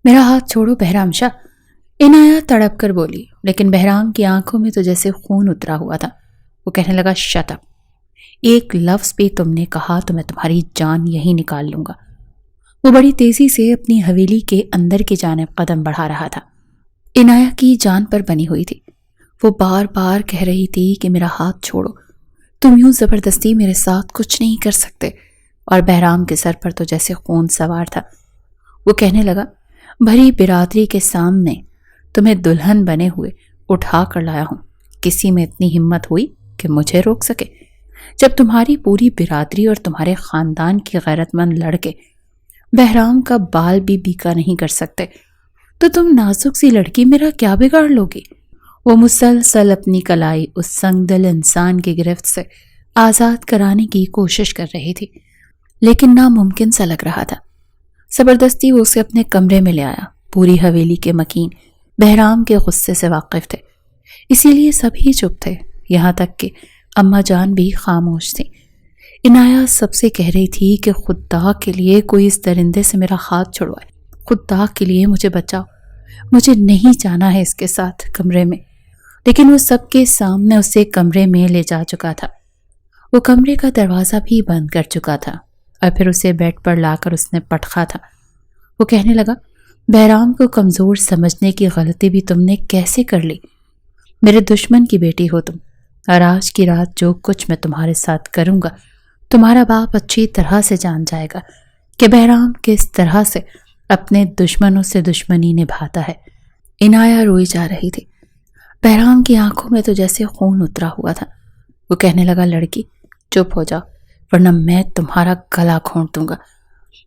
میرا ہاتھ چھوڑو بہرام شاہ، عنایہ تڑپ کر بولی، لیکن بہرام کی آنکھوں میں تو جیسے خون اترا ہوا تھا۔ وہ کہنے لگا، شٹ اپ، ایک لفظ بھی تم نے کہا تو میں تمہاری جان یہی نکال لوں گا۔ وہ بڑی تیزی سے اپنی حویلی کے اندر کی جانب قدم بڑھا رہا تھا۔ عنایہ کی جان پر بنی ہوئی تھی۔ وہ بار بار کہہ رہی تھی کہ میرا ہاتھ چھوڑو، تم یوں زبردستی میرے ساتھ کچھ نہیں کر سکتے، اور بہرام کے سر پر تو جیسے خون سوار تھا۔ وہ کہنے لگا، بھری برادری کے سامنے تمہیں دلہن بنے ہوئے اٹھا کر لایا ہوں، کسی میں اتنی ہمت ہوئی کہ مجھے روک سکے؟ جب تمہاری پوری برادری اور تمہارے خاندان کے غیرت مند لڑکے بہرام کا بال بھی بیکا نہیں کر سکتے، تو تم نازک سی لڑکی میرا کیا بگاڑ لوگی؟ وہ مسلسل اپنی کلائی اس سنگ دل انسان کی گرفت سے آزاد کرانے کی کوشش کر رہی تھی، لیکن ناممکن سا لگ رہا تھا۔ زبردستی وہ اسے اپنے کمرے میں لے آیا۔ پوری حویلی کے مکین بہرام کے غصے سے واقف تھے، اسی لیے سبھی چپ تھے، یہاں تک کہ اماں جان بھی خاموش تھی۔ عنایہ سب سے کہہ رہی تھی کہ خدا کے لیے کوئی اس درندے سے میرا ہاتھ چھڑوائے، خدا کے لیے مجھے بچاؤ، مجھے نہیں جانا ہے اس کے ساتھ کمرے میں۔ لیکن وہ سب کے سامنے اسے کمرے میں لے جا چکا تھا۔ وہ کمرے کا دروازہ بھی بند کر چکا تھا، اور پھر اسے بیڈ پر لا کر اس نے پٹخا تھا۔ وہ کہنے لگا، بہرام کو کمزور سمجھنے کی غلطی بھی تم نے کیسے کر لی؟ میرے دشمن کی بیٹی ہو تم، اور آج کی رات جو کچھ میں تمہارے ساتھ کروں گا، تمہارا باپ اچھی طرح سے جان جائے گا کہ بہرام کس طرح سے اپنے دشمنوں سے دشمنی نبھاتا ہے۔ عنایہ روئی جا رہی تھی۔ بہرام کی آنکھوں میں تو جیسے خون اترا ہوا تھا۔ وہ کہنے لگا، لڑکی چپ ہو جاؤ، ورنہ میں تمہارا گلا گھونٹ دوں گا۔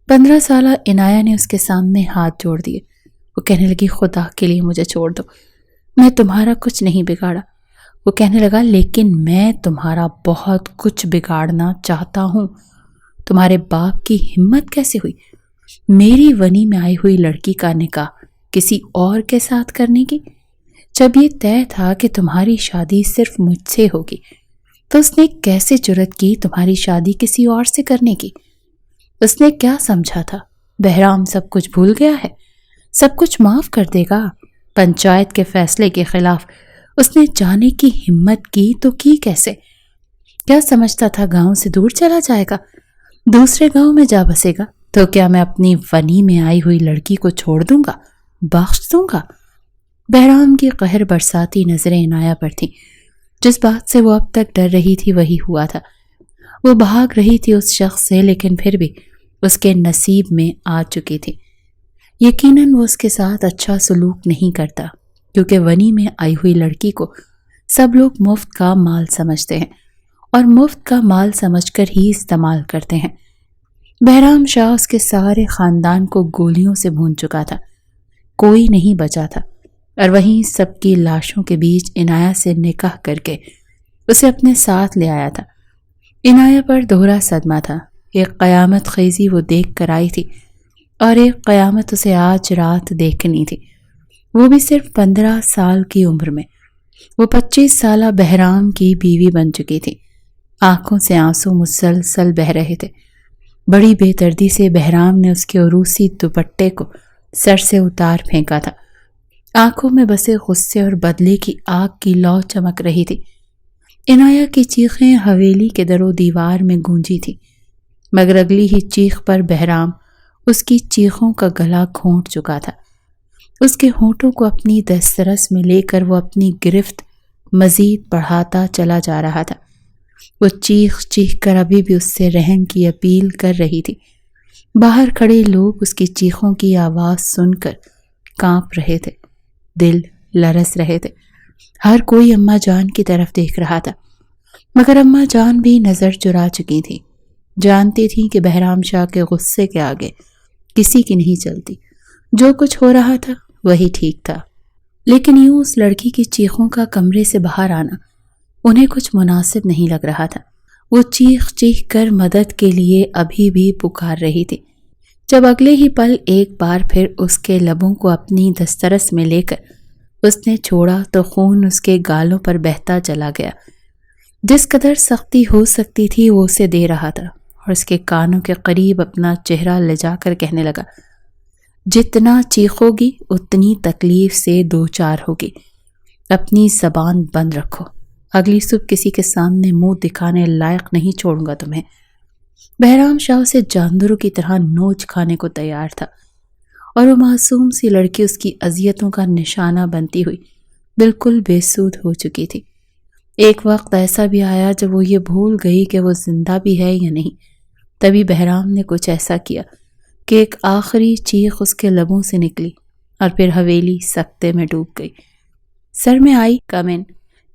15 سالہ عنایہ نے اس کے سامنے ہاتھ جوڑ دیے۔ وہ کہنے لگی، خدا کے لیے مجھے چھوڑ دو، میں تمہارا کچھ نہیں بگاڑا۔ وہ کہنے لگا، لیکن میں تمہارا بہت کچھ بگاڑنا چاہتا ہوں۔ تمہارے باپ کی ہمت کیسے ہوئی میری ونی میں آئی ہوئی لڑکی کا نکاح کسی اور کے ساتھ کرنے کی؟ جب یہ طے تھا کہ تمہاری شادی صرف مجھ سے ہوگی، تو اس نے کیسے جرأت کی تمہاری شادی کسی اور سے کرنے کی؟ اس نے کیا سمجھا تھا بہرام سب کچھ بھول گیا ہے، سب کچھ معاف کر دے گا؟ پنچایت کے فیصلے کے خلاف اس نے جانے کی ہمت کی تو کی کیسے؟ کیا سمجھتا تھا گاؤں سے دور چلا جائے گا، دوسرے گاؤں میں جا بسے گا؟ تو کیا میں اپنی ونی میں آئی ہوئی لڑکی کو چھوڑ دوں گا، بخش دوں گا؟ بہرام کی قہر برساتی نظریں عنایہ پر تھیں۔ جس بات سے وہ اب تک ڈر رہی تھی وہی ہوا تھا۔ وہ بھاگ رہی تھی اس شخص سے، لیکن پھر بھی اس کے نصیب میں آ چکی تھی۔ یقیناً وہ اس کے ساتھ اچھا سلوک نہیں کرتا، کیونکہ ونی میں آئی ہوئی لڑکی کو سب لوگ مفت کا مال سمجھتے ہیں، اور مفت کا مال سمجھ کر ہی استعمال کرتے ہیں۔ بہرام شاہ اس کے سارے خاندان کو گولیوں سے بھون چکا تھا، کوئی نہیں بچا تھا، اور وہیں سب کی لاشوں کے بیچ عنایہ سے نکاح کر کے اسے اپنے ساتھ لے آیا تھا۔ عنایہ پر دوہرا صدمہ تھا، ایک قیامت خیزی وہ دیکھ کر آئی تھی، اور ایک قیامت اسے آج رات دیکھنی تھی، وہ بھی صرف 15 سال کی عمر میں۔ وہ 25 سالہ بہرام کی بیوی بن چکی تھی۔ آنکھوں سے آنسو مسلسل بہہ رہے تھے۔ بڑی بے دردی سے بہرام نے اس کے عروسی دوپٹے کو سر سے اتار پھینکا تھا۔ آنکھوں میں بسے غصے اور بدلے کی آگ کی لو چمک رہی تھی۔ عنایہ کی چیخیں حویلی کے در و دیوار میں گونجی تھی، مگر اگلی ہی چیخ پر بہرام اس کی چیخوں کا گلا گھونٹ چکا تھا۔ اس کے ہونٹوں کو اپنی دسترس میں لے کر وہ اپنی گرفت مزید بڑھاتا چلا جا رہا تھا۔ وہ چیخ چیخ کر ابھی بھی اس سے رحم کی اپیل کر رہی تھی۔ باہر کھڑے لوگ اس کی چیخوں کی آواز سن کر کانپ رہے تھے، دل لرز رہے تھے۔ ہر کوئی اماں جان کی طرف دیکھ رہا تھا، مگر اماں جان بھی نظر چرا چکی تھی، جانتی تھی کہ بہرام شاہ کے غصے کے آگے کسی کی نہیں چلتی۔ جو کچھ ہو رہا تھا وہی ٹھیک تھا، لیکن یوں اس لڑکی کی چیخوں کا کمرے سے باہر آنا انہیں کچھ مناسب نہیں لگ رہا تھا۔ وہ چیخ چیخ کر مدد کے لیے ابھی بھی پکار رہی تھی، جب اگلے ہی پل ایک بار پھر اس کے لبوں کو اپنی دسترس میں لے کر اس نے چھوڑا تو خون اس کے گالوں پر بہتا چلا گیا۔ جس قدر سختی ہو سکتی تھی وہ اسے دے رہا تھا، اور اس کے کانوں کے قریب اپنا چہرہ لے جا کر کہنے لگا، جتنا چیخوگی اتنی تکلیف سے دو چار ہوگی. اپنی زبان بند رکھو. اگلی صبح کسی کے سامنے منہ دکھانے لائق نہیں چھوڑوں گا تمہیں. بہرام شاہ اسے جانداروں کی طرح نوچ کھانے کو تیار تھا اور وہ معصوم سی لڑکی اس کی اذیتوں کا نشانہ بنتی ہوئی بالکل بے سود ہو چکی تھی. ایک وقت ایسا بھی آیا جب وہ یہ بھول گئی کہ وہ زندہ بھی ہے یا نہیں. تبھی بہرام نے کچھ ایسا کیا کہ ایک آخری چیخ اس کے لبوں سے نکلی اور پھر حویلی سکتے میں ڈوب گئی. سر میں آئی کم ان.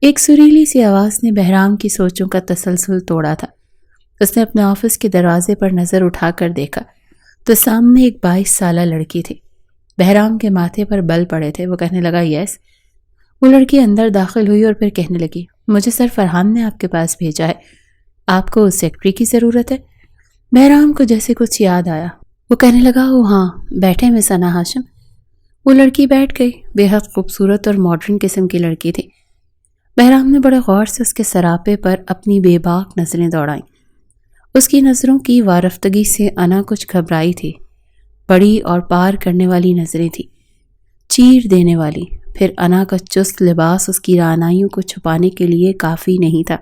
ایک سریلی سی آواز نے بہرام کی سوچوں کا تسلسل توڑا تھا. اس نے اپنے آفس کے دروازے پر نظر اٹھا کر دیکھا تو سامنے ایک 22 سالہ لڑکی تھی. بہرام کے ماتھے پر بل پڑے تھے. وہ کہنے لگا یس. وہ لڑکی اندر داخل ہوئی اور پھر کہنے لگی مجھے سر فرحان نے آپ کے پاس بھیجا ہے. آپ کو سیکرٹری کی ضرورت ہے. بہرام کو جیسے کچھ یاد آیا. وہ کہنے لگا ہاں بیٹھے مس انا ہاشم. وہ لڑکی بیٹھ گئی. بے حد خوبصورت اور ماڈرن قسم کی لڑکی تھی. بہرام نے بڑے غور سے اس کے سراپے پر اپنی بے باک نظریں دوڑائیں. اس کی نظروں کی وارفتگی سے انا کچھ گھبرائی تھی. بڑی اور پار کرنے والی نظریں تھی, چیر دینے والی. پھر انا کا چست لباس اس کی رعنائیوں کو چھپانے کے لیے کافی نہیں تھا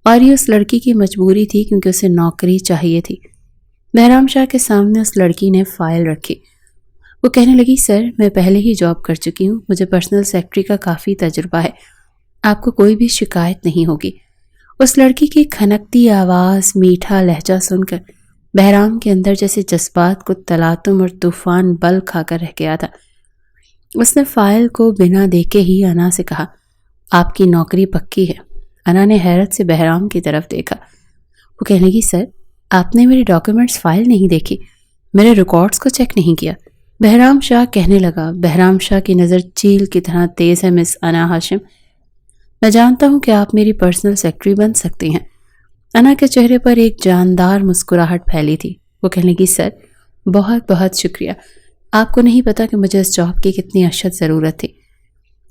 اور یہ اس لڑکی کی مجبوری تھی کیونکہ اسے نوکری چاہیے تھی. بہرام شاہ کے سامنے اس لڑکی نے فائل رکھی. وہ کہنے لگی سر میں پہلے ہی جاب کر چکی ہوں. مجھے پرسنل سیکرٹری کا کافی تجربہ ہے. آپ کو کوئی بھی شکایت نہیں ہوگی. اس لڑکی کی کھنکتی آواز, میٹھا لہجہ سن کر بہرام کے اندر جیسے جذبات کو تلاطم اور طوفان بل کھا کر رہ گیا تھا. اس نے فائل کو بنا دیکھے ہی انا سے کہا آپ کی نوکری پکی ہے. انا نے حیرت سے بہرام کی طرف دیکھا. وہ کہنے لگی سر آپ نے میری ڈاکیومنٹس فائل نہیں دیکھی, میرے ریکارڈز کو چیک نہیں کیا. بہرام شاہ کہنے لگا. بہرام شاہ کی نظر چیل کی طرح تیز ہے مس انا ہاشم. میں جانتا ہوں کہ آپ میری پرسنل سیکرٹری بن سکتی ہیں. انا کے چہرے پر ایک جاندار مسکراہٹ پھیلی تھی. وہ کہنے لگی سر بہت بہت شکریہ. آپ کو نہیں پتا کہ مجھے اس جاب کی کتنی اشد ضرورت تھی.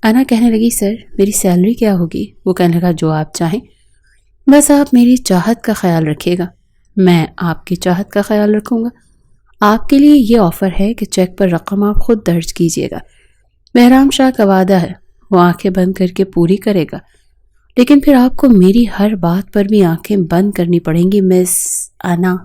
انا کہنے لگی سر میری سیلری کیا ہوگی؟ وہ کہنے لگا جو آپ چاہیں. بس آپ میری چاہت کا خیال رکھیے گا. میں آپ کی چاہت کا خیال رکھوں گا. آپ کے لیے یہ آفر ہے کہ چیک پر رقم آپ خود درج کیجیے گا. بہرام شاہ کا وعدہ ہے وہ آنکھیں بند کر کے پوری کرے گا, لیکن پھر آپ کو میری ہر بات پر بھی آنکھیں بند کرنی پڑیں گی مس انا.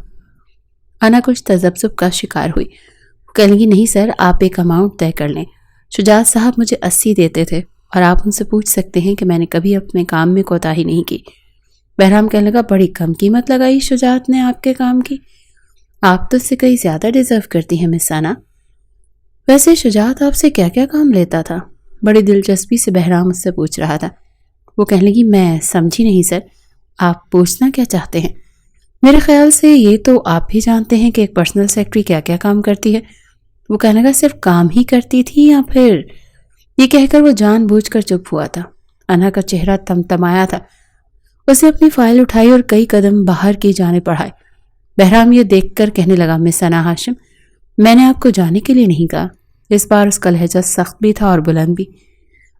انا کچھ تذبذب کا شکار ہوئی. وہ کہنے لگی نہیں سر آپ ایک اماؤنٹ طے کر لیں. شجاعت صاحب مجھے 80 دیتے تھے اور آپ ان سے پوچھ سکتے ہیں کہ میں نے کبھی اپنے کام میں کوتاہی نہیں کی. بہرام کہنے لگا بڑی کم قیمت لگائی شجاعت نے آپ کے کام کی. آپ تو اس سے کئی زیادہ ڈیزرو کرتی ہیں مس انا. ویسے شجاعت آپ سے کیا کیا کام لیتا تھا؟ بڑی دلچسپی سے بہرام اس سے پوچھ رہا تھا. وہ کہنے لگی میں سمجھی نہیں سر, آپ پوچھنا کیا چاہتے ہیں؟ میرے خیال سے یہ تو آپ بھی جانتے ہیں کہ ایک پرسنل سیکرٹری کیا کیا کام کرتی ہے. وہ کہنے لگا صرف کام ہی کرتی تھی یا پھر؟ یہ کہہ کر وہ جان بوجھ کر چپ ہوا تھا. انا کا چہرہ تمتمایا تھا. اسے اپنی فائل اٹھائی اور کئی قدم باہر کی جانب بڑھائے. بہرام یہ دیکھ کر کہنے لگا مس انا ہاشم میں نے آپ کو جانے کے لیے نہیں کہا. اس بار اس کا لہجہ سخت بھی تھا اور بلند بھی.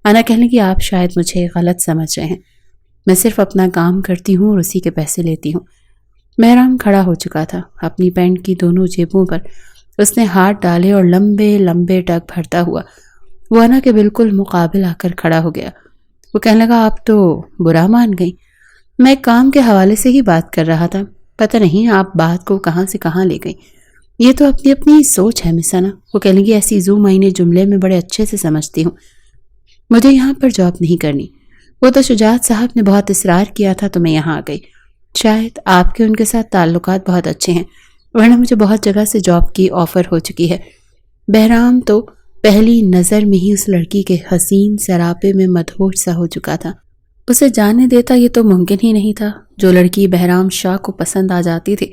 انا کہنے لگی آپ شاید مجھے غلط سمجھ رہے ہیں. میں صرف اپنا کام کرتی ہوں اور اسی کے پیسے لیتی ہوں. بہرام کھڑا ہو چکا تھا. اپنی پینٹ کی دونوں جیبوں پر اس نے ہاتھ ڈالے اور لمبے لمبے ٹک بھرتا ہوا وہ انا کے بالکل مقابل آ کر کھڑا ہو گیا. وہ کہنے لگا آپ تو برا مان گئی. میں کام کے حوالے سے ہی بات کر رہا تھا. پتہ نہیں آپ بات کو کہاں سے کہاں لے گئی. یہ تو اپنی اپنی سوچ ہے مس انا. وہ کہنے لگی ایسی زو مہینے جملے میں بڑے اچھے سے سمجھتی ہوں. مجھے یہاں پر جاب نہیں کرنی. وہ تو شجاعت صاحب نے بہت اصرار کیا تھا تو میں یہاں آ گئی. شاید آپ کے ان کے ساتھ تعلقات بہت اچھے ہیں, ورنہ مجھے بہت جگہ سے جاب کی آفر ہو چکی ہے. بہرام تو پہلی نظر میں ہی اس لڑکی کے حسین سراپے میں مدہوش سا ہو چکا تھا. اسے جانے دیتا یہ تو ممکن ہی نہیں تھا. جو لڑکی بہرام شاہ کو پسند آ جاتی تھی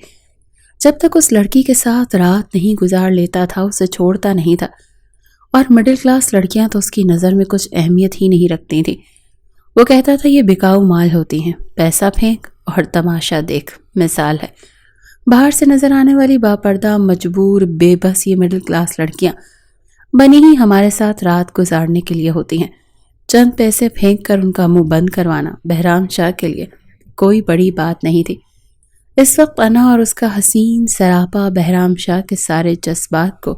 جب تک اس لڑکی کے ساتھ رات نہیں گزار لیتا تھا اسے چھوڑتا نہیں تھا. اور مڈل کلاس لڑکیاں تو اس کی نظر میں کچھ اہمیت ہی نہیں رکھتی تھیں. وہ کہتا تھا یہ بکاؤ مال ہوتی ہیں, پیسہ پھینک اور تماشا دیکھ. مثال ہے باہر سے نظر آنے والی باپردہ مجبور بے بس یہ مڈل کلاس لڑکیاں بنی ہی ہمارے ساتھ رات گزارنے کے لیے ہوتی ہیں. چند پیسے پھینک کر ان کا منہ بند کروانا بہرام شاہ کے لیے کوئی بڑی بات نہیں تھی. اس وقت انا اور اس کا حسین سراپا بہرام شاہ کے سارے جذبات کو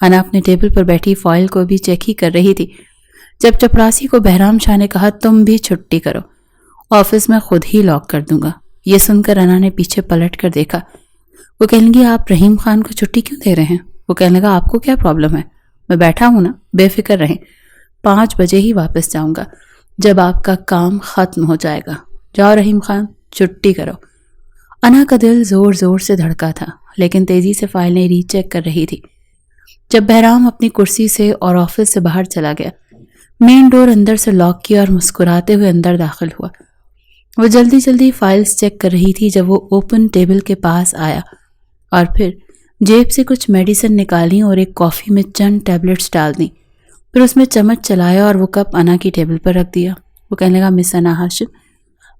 انا اپنے ٹیبل پر بیٹھی فائل کو بھی چیک ہی کر رہی تھی جب چپراسی کو بہرام شاہ نے کہا تم بھی چھٹی کرو، آفس میں خود ہی لاک کر دوں گا۔ یہ سن کر انا نے پیچھے پلٹ کر دیکھا۔ وہ کہنے لگی آپ رحیم خان کو چھٹی کیوں دے رہے ہیں؟ وہ کہنے لگا آپ کو کیا پرابلم ہے؟ میں بیٹھا ہوں نا، بے فکر رہیں، 5 بجے ہی واپس جاؤں گا جب آپ کا کام ختم ہو جائے گا۔ جاؤ رحیم خان چھٹی کرو۔ انا کا دل زور زور سے دھڑکا تھا لیکن تیزی سے فائلیں ری چیک کر رہی تھی۔ جب بہرام اپنی کرسی سے اور آفس سے باہر چلا گیا، مین ڈور اندر سے لاک کیا اور مسکراتے ہوئے اندر داخل ہوا۔ وہ جلدی جلدی فائلز چیک کر رہی تھی جب وہ اوپن ٹیبل کے پاس آیا اور پھر جیب سے کچھ میڈیسن نکالی اور ایک کافی میں چند ٹیبلٹس ڈال دیں، پھر اس میں چمچ چلایا اور وہ کپ انا کی ٹیبل پر رکھ دیا۔ وہ کہنے لگا مس انا ہاشم،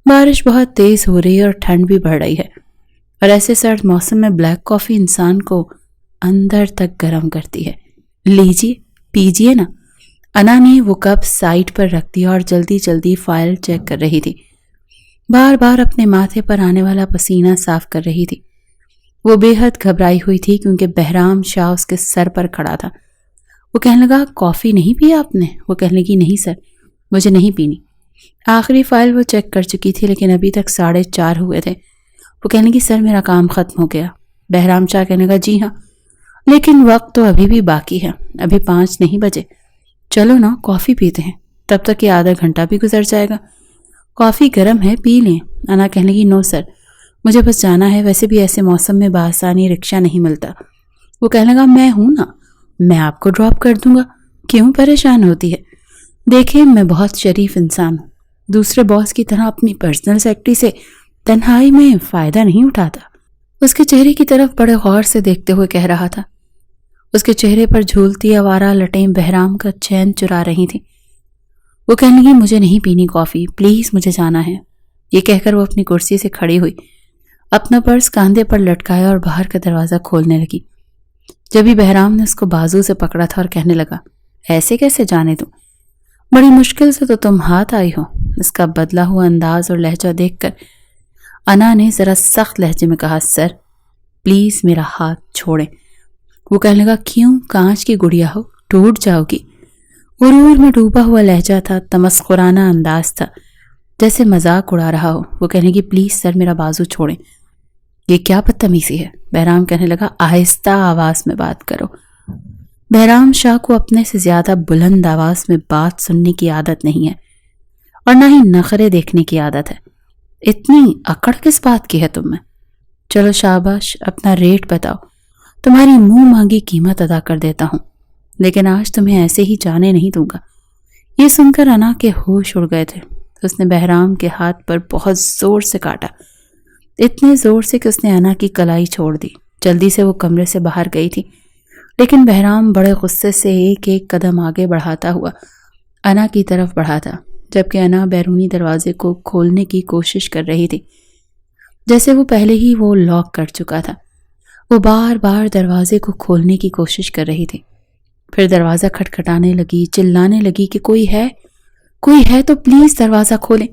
بارش بہت تیز ہو رہی ہے اور ٹھنڈ بھی بڑھ رہی ہے اور ایسے سرد موسم میں بلیک کافی انسان کو اندر تک گرم کرتی ہے، لیجیے پیجیے نا۔ انا نے وہ کپ سائڈ پر رکھ دیا اور جلدی جلدی فائل چیک کر رہی تھی، بار بار اپنے ماتھے پر آنے والا پسینہ صاف کر رہی تھی۔ وہ بے حد گھبرائی ہوئی تھی کیونکہ بہرام شاہ اس کے سر پر کھڑا تھا۔ وہ کہنے لگا کافی نہیں پی آپ نے؟ وہ کہنے لگی نہیں سر، مجھے نہیں پینی۔ آخری فائل وہ چیک کر چکی تھی لیکن ابھی تک 4:30 ہوئے تھے۔ وہ کہنے لگی سر میرا کام ختم ہو گیا۔ بہرام شاہ کہنے لگا جی ہاں، لیکن وقت تو ابھی بھی باقی ہے، ابھی 5 نہیں بجے، چلو نا کافی پیتے ہیں، تب تک یہ آدھا گھنٹہ بھی گزر جائے گا۔ کافی گرم ہے، پی لیں۔ انا کہنے لگی نو سر، مجھے بس جانا ہے، ویسے بھی ایسے موسم میں بآسانی رکشہ نہیں ملتا۔ وہ کہنے لگا میں ہوں نا، میں آپ کو ڈراپ کر دوں گا، کیوں پریشان ہوتی ہے؟ دیکھیں میں بہت شریف انسان ہوں، دوسرے باس کی طرح اپنی پرسنل سیکرٹری سے تنہائی میں فائدہ نہیں اٹھاتا۔ اس کے چہرے کی طرف بڑے غور سے دیکھتے ہوئے کہہ رہا تھا۔ اس کے چہرے پر جھولتی آوارہ لٹیں بہرام کا چین چرا رہی تھیں۔ وہ کہنے لگی مجھے نہیں پینی کافی، پلیز مجھے جانا ہے۔ یہ کہہ کر وہ اپنی کرسی سے کھڑی ہوئی، اپنا پرس کاندھے پر لٹکایا اور باہر کا دروازہ کھولنے لگی۔ جبھی بہرام نے اس کو بازو سے پکڑا تھا اور کہنے لگا ایسے کیسے جانے دوں؟ بڑی مشکل سے تو تم ہاتھ آئی ہو۔ اس کا بدلا ہوا انداز اور لہجہ دیکھ کر انا نے ذرا سخت لہجے میں کہا سر پلیز میرا ہاتھ چھوڑیں۔ وہ کہنے لگا کیوں، کانچ کی گڑیا ہو، ٹوٹ جاؤ گی۔ غرور میں ڈوبا ہوا لہجہ تھا، تمسخرانہ انداز تھا، جیسے مذاق اڑا رہا ہو۔ وہ کہنے لگی پلیز سر میرا بازو چھوڑیں۔ یہ کیا بدتمیزی ہے؟ بہرام کہنے لگا آہستہ آواز میں بات کرو۔ بہرام شاہ کو اپنے سے زیادہ بلند آواز میں بات سننے کی عادت نہیں ہے اور نہ ہی نخرے دیکھنے کی عادت ہے۔ اتنی اکڑ کس بات کی ہے تم میں؟ چلو شاباش، اپنا ریٹ بتاؤ، تمہاری منہ مانگی قیمت ادا کر دیتا ہوں، لیکن آج تمہیں ایسے ہی جانے نہیں دوں گا۔ یہ سن کر انا کے ہوش اڑ گئے تھے۔ اس نے بہرام کے ہاتھ پر بہت زور سے کاٹا، اتنے زور سے کہ اس نے انا کی کلائی چھوڑ دی۔ جلدی سے وہ کمرے سے باہر گئی تھی لیکن بہرام بڑے غصے سے ایک ایک قدم آگے بڑھاتا ہوا انا کی طرف بڑھا تھا، جبکہ انا بیرونی دروازے کو کھولنے کی کوشش کر رہی تھی جیسے وہ پہلے ہی وہ لاک کر چکا تھا۔ وہ بار بار دروازے کو کھولنے کی کوشش کر رہی تھی، پھر دروازہ کھٹکھٹانے لگی، چلانے لگی کہ کوئی ہے تو پلیز دروازہ کھولیں۔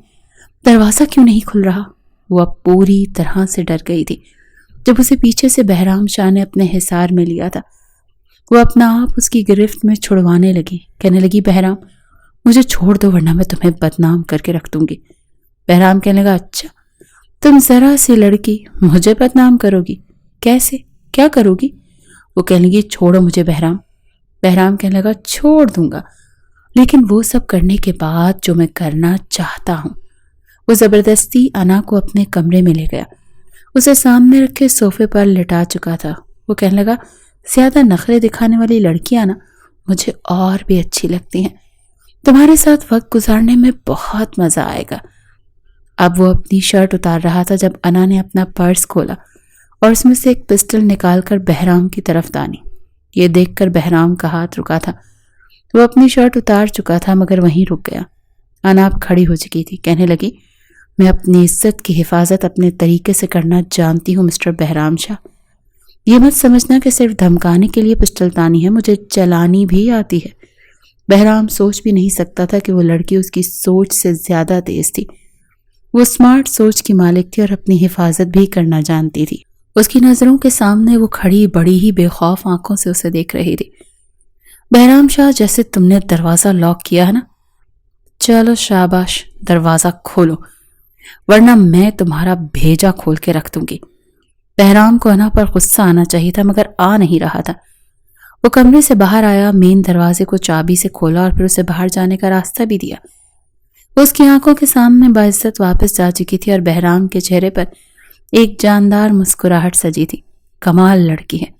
دروازہ کیوں نہیں کھل رہا؟ وہ اب پوری طرح سے ڈر گئی تھی۔ جب اسے پیچھے سے بہرام شاہ نے اپنے حصار میں لیا تھا، وہ اپنا آپ اس کی گرفت میں چھڑوانے لگی، کہنے لگی بہرام مجھے چھوڑ دو ورنہ میں تمہیں بدنام کر کے رکھ دوں گی۔ بہرام کہنے لگا اچھا، تم ذرا سی لڑکی مجھے بدنام کرو گی؟ کیسے، کیا کرو گی؟ وہ کہنے لگی چھوڑو مجھے بہرام۔ بہرام کہنے لگا چھوڑ دوں گا، لیکن وہ سب کرنے کے بعد جو میں کرنا چاہتا ہوں۔ وہ زبردستی انا کو اپنے کمرے میں لے گیا، اسے سامنے رکھے صوفے پر لٹا چکا تھا۔ وہ کہنے لگا زیادہ نخرے دکھانے والی لڑکیاں نا مجھے اور بھی اچھی لگتی ہیں، تمہارے ساتھ وقت گزارنے میں بہت مزہ آئے گا۔ اب وہ اپنی شرٹ اتار رہا تھا جب انا نے اپنا پرس کھولا اور اس میں سے ایک پسٹل نکال کر بہرام کی طرف تانی۔ یہ دیکھ کر بہرام کا ہاتھ رکا تھا، وہ اپنی شرٹ اتار چکا تھا مگر وہیں رک گیا۔ انا اب کھڑی ہو چکی تھی، کہنے لگی میں اپنی عزت کی حفاظت اپنے طریقے سے کرنا جانتی ہوں مسٹر بہرام شاہ، یہ مت سمجھنا کہ صرف دھمکانے کے لیے پسٹل تانی ہے، مجھے چلانی بھی آتی ہے۔ بہرام سوچ بھی نہیں سکتا تھا کہ وہ لڑکی اس کی سوچ سے زیادہ تیز تھی، وہ سمارٹ سوچ کی مالک تھی اور اپنی حفاظت بھی کرنا جانتی تھی۔ اس کی نظروں کے سامنے وہ کھڑی بڑی ہی بے خوف آنکھوں سے اسے دیکھ رہی تھی۔ بہرام شاہ جیسے تم نے دروازہ لاک کیا ہے نا، چلو شاباش دروازہ کھولو ورنہ میں تمہارا بھیجا کھول کے رکھ دوں گی۔ بہرام کو انا پر غصہ آنا چاہیے تھا مگر آ نہیں رہا تھا۔ وہ کمرے سے باہر آیا، مین دروازے کو چابی سے کھولا اور پھر اسے باہر جانے کا راستہ بھی دیا۔ وہ اس کی آنکھوں کے سامنے باعزت واپس جا چکی تھی اور بہرام کے چہرے پر ایک جاندار مسکراہٹ سجی تھی۔ کمال لڑکی ہے،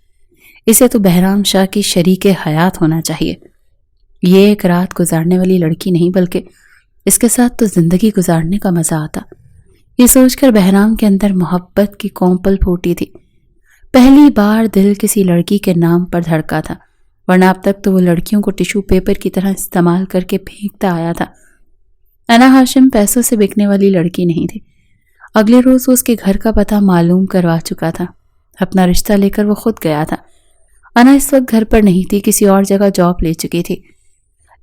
اسے تو بہرام شاہ کی شریک حیات ہونا چاہیے۔ یہ ایک رات گزارنے والی لڑکی نہیں بلکہ اس کے ساتھ تو زندگی گزارنے کا مزہ آتا۔ یہ سوچ کر بہرام کے اندر محبت کی کونپل پھوٹی تھی۔ پہلی بار دل کسی لڑکی کے نام پر دھڑکا تھا، ورنہ اب تک تو وہ لڑکیوں کو ٹشو پیپر کی طرح استعمال کر کے پھینکتا آیا تھا۔ انا ہاشم پیسوں سے بکنے والی لڑکی نہیں تھی۔ اگلے روز وہ اس کے گھر کا پتہ معلوم کروا چکا تھا۔ اپنا رشتہ لے کر وہ خود گیا تھا۔ انا اس وقت گھر پر نہیں تھی، کسی اور جگہ جاب لے چکی تھی۔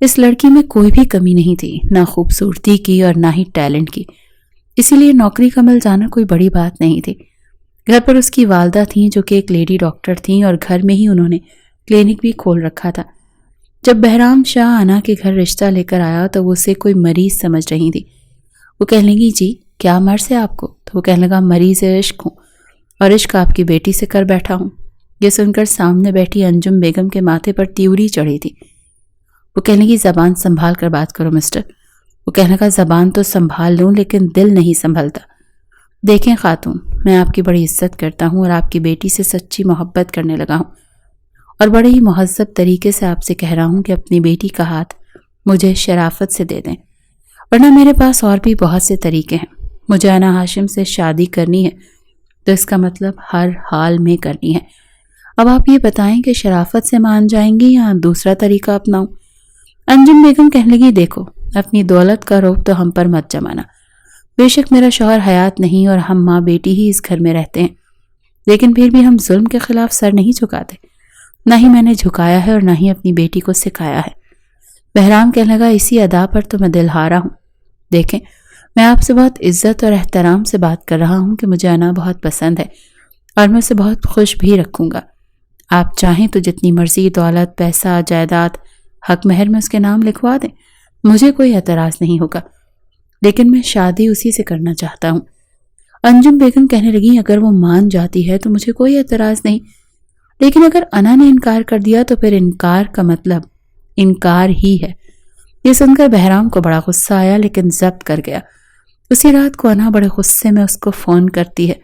اس لڑکی میں کوئی بھی کمی نہیں تھی، نہ خوبصورتی کی اور نہ ہی ٹیلنٹ کی، اسی لیے نوکری کا مل جانا کوئی بڑی بات نہیں تھی۔ گھر پر اس کی والدہ تھیں جو کہ ایک لیڈی ڈاکٹر تھیں اور گھر میں ہی انہوں نے کلینک بھی کھول رکھا تھا۔ جب بہرام شاہ انا کے گھر رشتہ لے کر آیا تو وہ اسے کوئی مریض سمجھ رہی تھی۔ وہ کہنے لگی جی کیا مرض ہے آپ کو؟ تو وہ کہنے لگا مریض عشق ہوں اور عشق آپ کی بیٹی سے کر بیٹھا ہوں۔ یہ سن کر سامنے بیٹھی انجم بیگم کے ماتھے پر تیوری چڑھی تھی۔ وہ کہنے لگی زبان سنبھال کر بات کرو مسٹر۔ وہ کہنے لگا زبان تو سنبھال لوں لیکن دل نہیں سنبھلتا۔ دیکھیں خاتون، میں آپ کی بڑی عزت کرتا ہوں اور آپ کی بیٹی سے سچی محبت کرنے لگا ہوں اور بڑے ہی مہذب طریقے سے آپ سے کہہ رہا ہوں کہ اپنی بیٹی کا ہاتھ مجھے شرافت سے دے دیں، ورنہ میرے پاس اور بھی بہت سے طریقے ہیں۔ مجھے انا ہاشم سے شادی کرنی ہے تو اس کا مطلب ہر حال میں کرنی ہے۔ اب آپ یہ بتائیں کہ شرافت سے مان جائیں گی یا دوسرا طریقہ اپناؤں؟ انجم بیگم کہنے لگی دیکھو اپنی دولت کا روب تو ہم پر مت جمانا۔ بے شک میرا شوہر حیات نہیں اور ہم ماں بیٹی ہی اس گھر میں رہتے ہیں، لیکن پھر بھی ہم ظلم کے خلاف سر نہیں جھکاتے، نہ ہی میں نے جھکایا ہے اور نہ ہی اپنی بیٹی کو سکھایا ہے۔ بہرام کہنے لگا اسی ادا پر تو میں دل ہارا ہوں۔ دیکھیں میں آپ سے بہت عزت اور احترام سے بات کر رہا ہوں کہ مجھے انا بہت پسند ہے اور میں اسے بہت خوش بھی رکھوں گا۔ آپ چاہیں تو جتنی مرضی دولت، پیسہ، جائیداد، حق مہر میں اس کے نام لکھوا دیں، مجھے کوئی اعتراض نہیں ہوگا، لیکن میں شادی اسی سے کرنا چاہتا ہوں۔ انجم بیگم کہنے لگی اگر وہ مان جاتی ہے تو مجھے کوئی اعتراض نہیں، لیکن اگر انا نے انکار کر دیا تو پھر انکار کا مطلب انکار ہی ہے۔ یہ سن کر بہرام کو بڑا غصہ آیا لیکن ضبط کر گیا۔ اسی رات کو انا بڑے غصے میں اس کو فون کرتی ہے،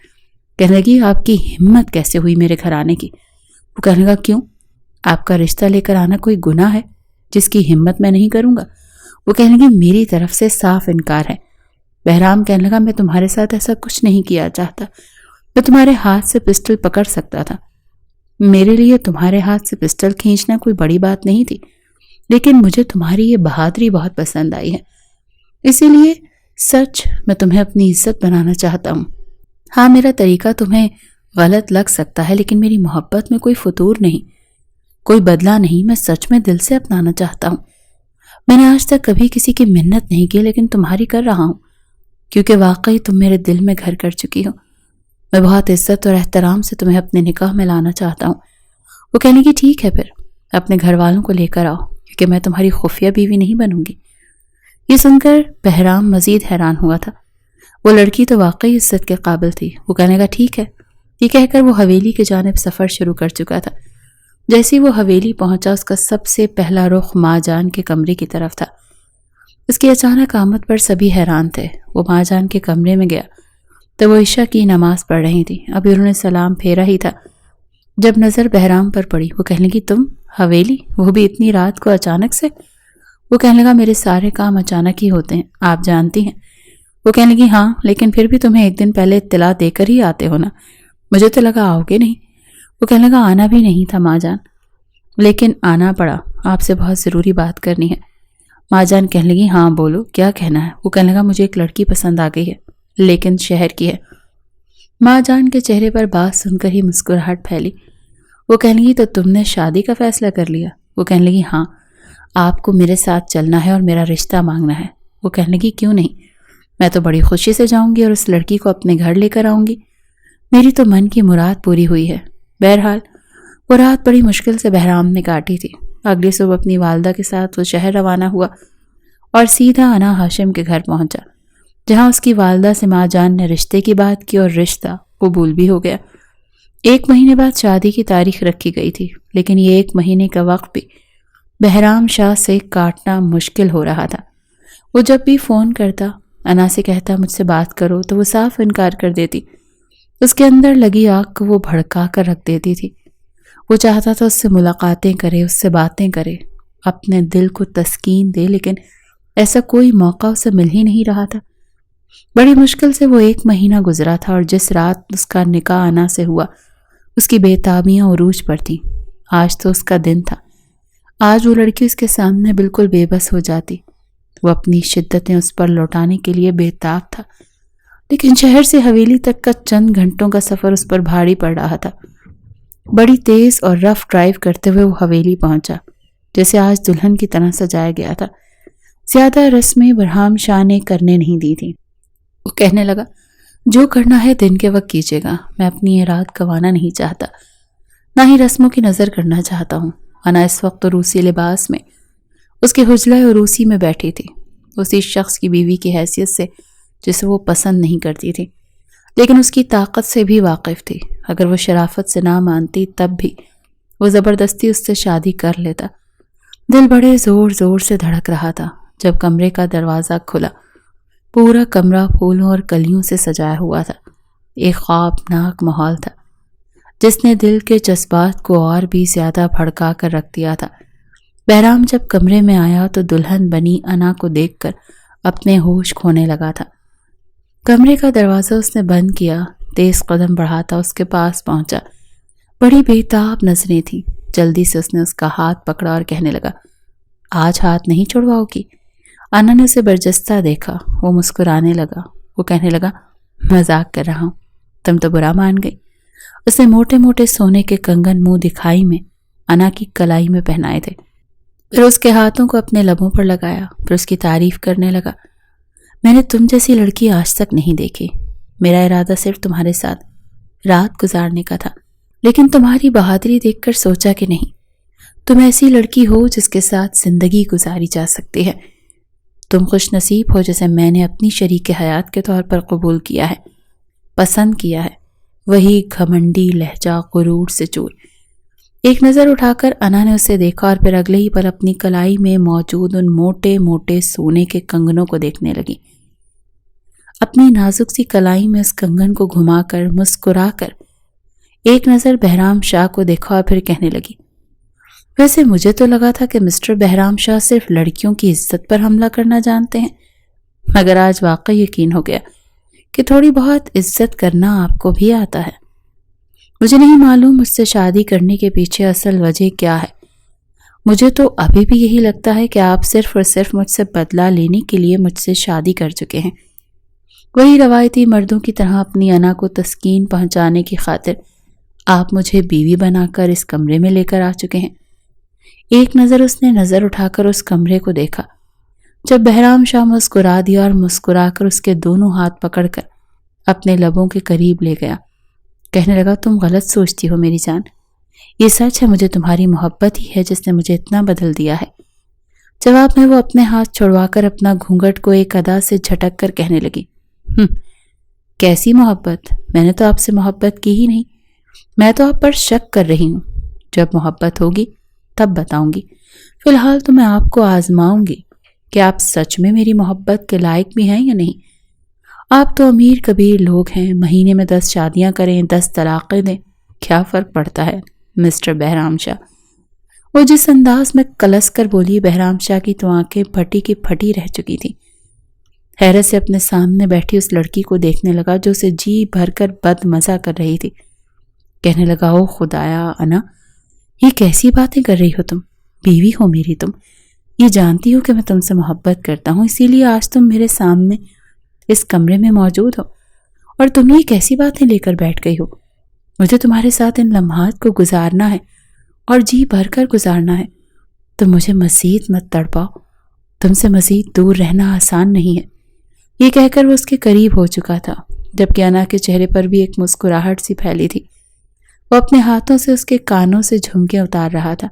کہنے لگی آپ کی ہمت کیسے ہوئی میرے گھر آنے کی؟ وہ کہنے لگا کیوں؟ آپ کا رشتہ لے کر آنا کوئی گناہ ہے جس کی ہمت میں نہیں کروں گا؟ وہ کہنے لگی میری طرف سے صاف انکار ہے۔ بہرام کہنے لگا میں تمہارے ساتھ ایسا کچھ نہیں کیا چاہتا، میں تمہارے ہاتھ سے پسٹل پکڑ سکتا تھا، میرے لیے تمہارے ہاتھ سے پسٹل کھینچنا کوئی بڑی بات نہیں تھی، لیکن مجھے تمہاری یہ بہادری بہت پسند آئی ہے، اسی لیے سچ میں تمہیں اپنی عزت بنانا چاہتا ہوں۔ ہاں میرا طریقہ تمہیں غلط لگ سکتا ہے لیکن میری محبت میں کوئی فتور نہیں، کوئی بدلہ نہیں، میں سچ میں دل سے اپنانا چاہتا ہوں۔ میں نے آج تک کبھی کسی کی منت نہیں کی لیکن تمہاری کر رہا ہوں کیونکہ واقعی تم میرے دل میں گھر کر چکی ہو۔ میں بہت عزت اور احترام سے تمہیں اپنے نکاح میں لانا چاہتا ہوں۔ وہ کہنے کی ٹھیک ہے پھر اپنے گھر والوں کو لے کر آؤ کیونکہ میں تمہاری خفیہ بیوی نہیں بنوں گی۔ یہ سن کر بہرام مزید حیران ہوا تھا، وہ لڑکی تو واقعی عزت کے قابل تھی۔ وہ کہنے کا ٹھیک ہے، یہ کہہ کر وہ حویلی کی جانب سفر شروع کر چکا تھا۔ جیسے وہ حویلی پہنچا اس کا سب سے پہلا رخ ماں جان کے کمرے کی طرف تھا۔ اس کی اچانک آمد پر سبھی حیران تھے۔ وہ ماں جان کے کمرے میں گیا تو وہ عشاء کی نماز پڑھ رہی تھی، ابھی انہوں نے سلام پھیرا ہی تھا جب نظر بہرام پر پڑی۔ وہ کہنے لگی تم حویلی، وہ بھی اتنی رات کو اچانک سے؟ وہ کہنے لگا میرے سارے کام اچانک ہی ہوتے ہیں، آپ جانتی ہیں۔ وہ کہنے لگی ہاں لیکن پھر بھی تمہیں ایک دن پہلے اطلاع دے کر ہی آتے ہو نا، مجھے تو لگا آؤ گے نہیں۔ وہ کہنے لگا آنا بھی نہیں تھا ماں جان، لیکن آنا پڑا، آپ سے بہت ضروری بات کرنی ہے۔ ماں جان کہنے لگی ہاں بولو کیا کہنا ہے؟ وہ کہنے لگا مجھے ایک لڑکی پسند آ گئی ہے لیکن شہر کی ہے۔ ماں جان کے چہرے پر بات سن کر ہی مسکراہٹ پھیلی۔ وہ کہنے لگی تو تم نے شادی کا فیصلہ کر لیا؟ وہ کہنے لگی ہاں، آپ کو میرے ساتھ چلنا ہے اور میرا رشتہ مانگنا ہے۔ وہ کہنے لگی کیوں نہیں، میں تو بڑی خوشی سے جاؤں گی اور اس لڑکی کو اپنے گھر لے کر آؤں گی، میری تو من کی مراد پوری ہوئی ہے۔ بہرحال وہ رات بڑی مشکل سے بہرام نے کاٹی تھی۔ اگلی صبح اپنی والدہ کے ساتھ وہ شہر روانہ ہوا اور سیدھا انا ہاشم کے گھر پہنچا، جہاں اس کی والدہ سے ماں جان نے رشتے کی بات کی اور رشتہ قبول بھی ہو گیا۔ 1 مہینے بعد شادی کی تاریخ رکھی گئی تھی، لیکن یہ 1 مہینے کا وقت بھی بہرام شاہ سے کاٹنا مشکل ہو رہا تھا۔ وہ جب بھی فون کرتا، انا سے کہتا مجھ سے بات کرو، تو وہ صاف انکار کر دیتی۔ اس کے اندر لگی آگ کو وہ بھڑکا کر رکھ دیتی تھی۔ وہ چاہتا تھا اس سے ملاقاتیں کرے، اس سے باتیں کرے، اپنے دل کو تسکین دے، لیکن ایسا کوئی موقع اسے مل ہی نہیں رہا تھا۔ بڑی مشکل سے وہ 1 مہینہ گزرا تھا، اور جس رات اس کا نکاح انا سے ہوا اس کی بے تابیاں عروج پر تھیں۔ آج تو اس کا دن تھا۔ آج وہ لڑکی اس کے سامنے بالکل بے بس ہو جاتی۔ وہ اپنی شدتیں اس پر لوٹانے کے لیے بے تاب تھا، لیکن شہر سے حویلی تک کا چند گھنٹوں کا سفر اس پر بھاری پڑ رہا تھا۔ بڑی تیز اور رف ڈرائیو کرتے ہوئے وہ حویلی پہنچا، جیسے آج دلہن کی طرح سجایا گیا تھا۔ زیادہ رسمیں بہرام شاہ نے کرنے نہیں دی تھی۔ وہ کہنے لگا جو کرنا ہے دن کے وقت کیجیے گا، میں اپنی رات گنوانا نہیں چاہتا، نہ ہی رسموں کی نظر کرنا چاہتا ہوں۔ انا اس وقت روسی لباس میں اس کے حجلہ عروسی میں بیٹھی تھی، اسی شخص کی بیوی کی حیثیت سے جسے وہ پسند نہیں کرتی تھی، لیکن اس کی طاقت سے بھی واقف تھی۔ اگر وہ شرافت سے نہ مانتی تب بھی وہ زبردستی اس سے شادی کر لیتا۔ دل بڑے زور زور سے دھڑک رہا تھا جب کمرے کا دروازہ کھلا۔ پورا کمرہ پھولوں اور کلیوں سے سجایا ہوا تھا۔ ایک خوابناک ماحول تھا جس نے دل کے جذبات کو اور بھی زیادہ بھڑکا کر رکھ دیا تھا۔ بہرام جب کمرے میں آیا تو دلہن بنی انا کو دیکھ کر اپنے ہوش کھونے لگا تھا۔ کمرے کا دروازہ اس نے بند کیا، تیز قدم بڑھاتا اس کے پاس پہنچا۔ بڑی بے تاب نظریں تھیں۔ جلدی سے اس نے اس کا ہاتھ پکڑا اور کہنے لگا آج ہاتھ نہیں چھڑواؤ گی؟ انا نے اسے برجستہ دیکھا۔ وہ مسکرانے لگا۔ وہ کہنے لگا مذاق کر رہا ہوں، تم تو برا مان گئی۔ اس نے موٹے موٹے سونے کے کنگن منہ دکھائی میں انا کی کلائی میں پہنائے تھے، پھر اس کے ہاتھوں کو اپنے لبوں پر لگایا، پھر اس کی تعریف کرنے لگا۔ میں نے تم جیسی لڑکی آج تک نہیں دیکھی۔ میرا ارادہ صرف تمہارے ساتھ رات گزارنے کا تھا، لیکن تمہاری بہادری دیکھ کر سوچا کہ نہیں، تم ایسی لڑکی ہو جس کے ساتھ زندگی گزاری جا سکتی ہے۔ تم خوش نصیب ہو جسے میں نے اپنی شریک حیات کے طور پر قبول کیا ہے، پسند کیا ہے۔ وہی گھمنڈی لہجہ، غرور سے چور۔ ایک نظر اٹھا کر انا نے اسے دیکھا اور پھر اگلے ہی پل اپنی کلائی میں موجود ان موٹے موٹے سونے کے کنگنوں کو دیکھنے لگی۔ اپنی نازک سی کلائی میں اس کنگن کو گھما کر مسکرا کر ایک نظر بہرام شاہ کو دیکھا اور پھر کہنے لگی ویسے مجھے تو لگا تھا کہ مسٹر بہرام شاہ صرف لڑکیوں کی عزت پر حملہ کرنا جانتے ہیں، مگر آج واقعی یقین ہو گیا کہ تھوڑی بہت عزت کرنا آپ کو بھی آتا ہے۔ مجھے نہیں معلوم مجھ سے شادی کرنے کے پیچھے اصل وجہ کیا ہے۔ مجھے تو ابھی بھی یہی لگتا ہے کہ آپ صرف اور صرف مجھ سے بدلہ لینے کے لیے مجھ سے شادی کر چکے ہیں۔ وہی روایتی مردوں کی طرح اپنی انا کو تسکین پہنچانے کی خاطر آپ مجھے بیوی بنا کر اس کمرے میں لے کر آ چکے ہیں۔ ایک نظر اس نے نظر اٹھا کر اس کمرے کو دیکھا۔ جب بہرام شاہ مسکرا دیا اور مسکرا کر اس کے دونوں ہاتھ پکڑ کر اپنے لبوں کے قریب لے گیا، کہنے لگا تم غلط سوچتی ہو میری جان، یہ سچ ہے مجھے تمہاری محبت ہی ہے جس نے مجھے اتنا بدل دیا ہے۔ جواب میں وہ اپنے ہاتھ چھڑوا کر اپنا گھونگھٹ کو ایک ادا سے جھٹک کر کہنے لگی کیسی محبت؟ میں نے تو آپ سے محبت کی ہی نہیں، میں تو آپ پر شک کر رہی ہوں۔ جب محبت ہوگی تب بتاؤں گی، فی الحال تو میں آپ کو آزماؤں گی کہ آپ سچ میں میری محبت کے لائق بھی ہیں یا نہیں۔ آپ تو امیر کبیر لوگ ہیں، مہینے میں 10 شادیاں کریں، 10 طلاقیں دیں، کیا فرق پڑتا ہے مسٹر بہرام شاہ؟ وہ جس انداز میں کلس کر بولی، بہرام شاہ کی تو آنکھیں پھٹی کی پھٹی رہ چکی تھی۔ حیرت سے اپنے سامنے بیٹھی اس لڑکی کو دیکھنے لگا جو اسے جی بھر کر بد مزہ کر رہی تھی۔ کہنے لگا او خدایا انا، یہ کیسی باتیں کر رہی ہو تم؟ بیوی ہو میری تم، یہ جانتی ہو کہ میں تم سے محبت کرتا ہوں، اسی لیے آج تم میرے سامنے اس کمرے میں موجود ہو، اور تم یہ کیسی باتیں لے کر بیٹھ گئی ہو؟ مجھے تمہارے ساتھ ان لمحات کو گزارنا ہے اور جی بھر کر گزارنا ہے، تم مجھے مزید مت تڑپاؤ، تم سے مزید دور رہنا آسان نہیں ہے۔ یہ کہہ کر وہ اس کے قریب ہو چکا تھا، جبکہ انا کے چہرے پر بھی ایک مسکراہٹ سی پھیلی تھی۔ وہ اپنے ہاتھوں سے اس کے کانوں سے جھمکے اتار رہا تھا۔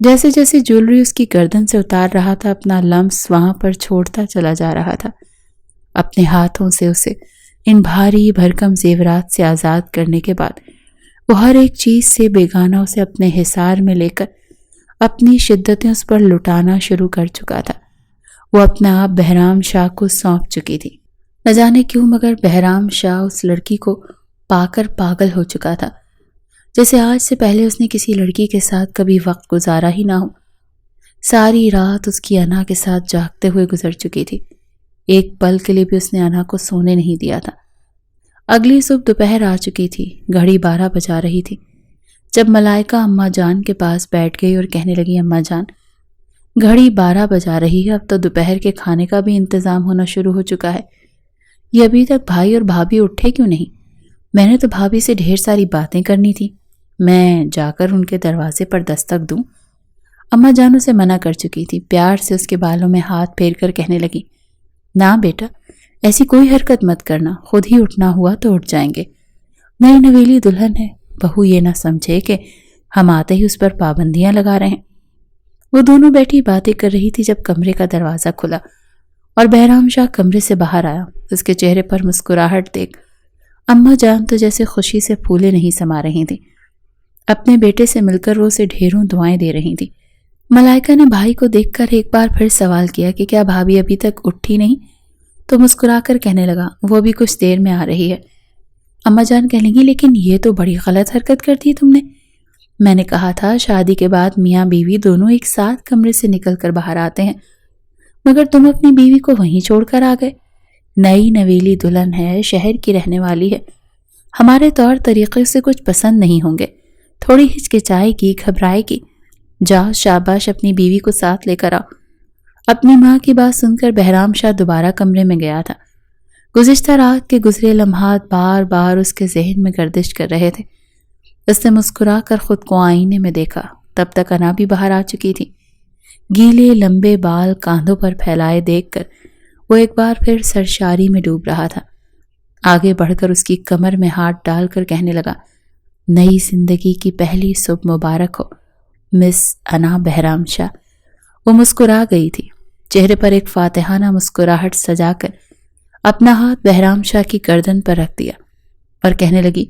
جیسے جیسے جولری اس کی گردن سے اتار رہا تھا اپنا لمس وہاں پر چھوڑتا چلا جا رہا تھا۔ اپنے ہاتھوں سے اسے ان بھاری بھرکم زیورات سے آزاد کرنے کے بعد وہ ہر ایک چیز سے بیگانہ اسے اپنے حصار میں لے کر اپنی شدتیں اس پر لٹانا شروع کر چکا تھا۔ وہ اپنا آپ بہرام شاہ کو سونپ چکی تھی۔ نہ جانے کیوں مگر بہرام شاہ اس لڑکی کو پا کر پاگل ہو چکا تھا، جیسے آج سے پہلے اس نے کسی لڑکی کے ساتھ کبھی وقت گزارا ہی نہ ہو۔ ساری رات اس کی انا کے ساتھ جاگتے ہوئے گزر چکی تھی۔ ایک پل کے لیے بھی اس نے انا کو سونے نہیں دیا تھا۔ اگلی صبح دوپہر آ چکی تھی، گھڑی 12 بجا رہی تھی جب ملائکہ اماں جان کے پاس بیٹھ گئی اور کہنے لگی، اماں جان گھڑی 12 بجا رہی ہے، اب تو دوپہر کے کھانے کا بھی انتظام ہونا شروع ہو چکا ہے۔ یہ ابھی تک بھائی اور بھابھی اٹھے کیوں نہیں؟ میں نے تو بھابھی سے ڈھیر ساری باتیں کرنی تھی، میں جا کر ان کے دروازے پر دستک دوں؟ اماں جان اسے منع کر چکی تھی۔ پیار سے اس کے بالوں میں ہاتھ پھیر کر کہنے لگی، نہ بیٹا ایسی کوئی حرکت مت کرنا، خود ہی اٹھنا ہوا تو اٹھ جائیں گے۔ نئی نویلی دلہن ہے، بہو یہ نہ سمجھے کہ ہم آتے ہی اس پر پابندیاں لگا رہے ہیں۔ وہ دونوں بیٹھی باتیں کر رہی تھی جب کمرے کا دروازہ کھلا اور بہرام شاہ کمرے سے باہر آیا۔ اس کے چہرے پر مسکراہٹ دیکھ اماں جان تو جیسے خوشی سے پھولے نہیں سما رہی تھی۔ اپنے بیٹے سے مل کر وہ اسے ڈھیروں دعائیں دے رہی تھی۔ ملائکہ نے بھائی کو دیکھ کر ایک بار پھر سوال کیا کہ کیا بھابھی ابھی تک اٹھی نہیں؟ تو مسکرا کر کہنے لگا، وہ بھی کچھ دیر میں آ رہی ہے۔ اماں جان کہنے لگی، لیکن یہ تو بڑی غلط حرکت کر دی تم نے۔ میں نے کہا تھا شادی کے بعد میاں بیوی دونوں ایک ساتھ کمرے سے نکل کر باہر آتے ہیں، مگر تم اپنی بیوی کو وہیں چھوڑ کر آ گئے۔ نئی نویلی دلہن ہے، شہر کی رہنے والی ہے، ہمارے طور طریقے سے کچھ پسند نہیں ہوں گے، تھوڑی ہچکچائے گی، گھبرائے گی۔ جاؤ شاباش، اپنی بیوی کو ساتھ لے کر آؤ۔ اپنی ماں کی بات سن کر بہرام شاہ دوبارہ کمرے میں گیا تھا۔ گزشتہ رات کے گزرے لمحات بار بار اس کے ذہن میں گردش کر رہے تھے۔ اس نے مسکرا کر خود کو آئینے میں دیکھا، تب تک انا بھی باہر آ چکی تھی۔ گیلے لمبے بال کاندھوں پر پھیلائے دیکھ کر وہ ایک بار پھر سرشاری میں ڈوب رہا تھا۔ آگے بڑھ کر اس کی کمر میں ہاتھ ڈال کر کہنے لگا، نئی زندگی کی پہلی صبح مبارک ہو مس انا بہرام شاہ۔ وہ مسکرا گئی تھی، چہرے پر ایک فاتحانہ مسکراہٹ سجا کر اپنا ہاتھ بہرام شاہ کی گردن پر رکھ دیا اور کہنے لگی،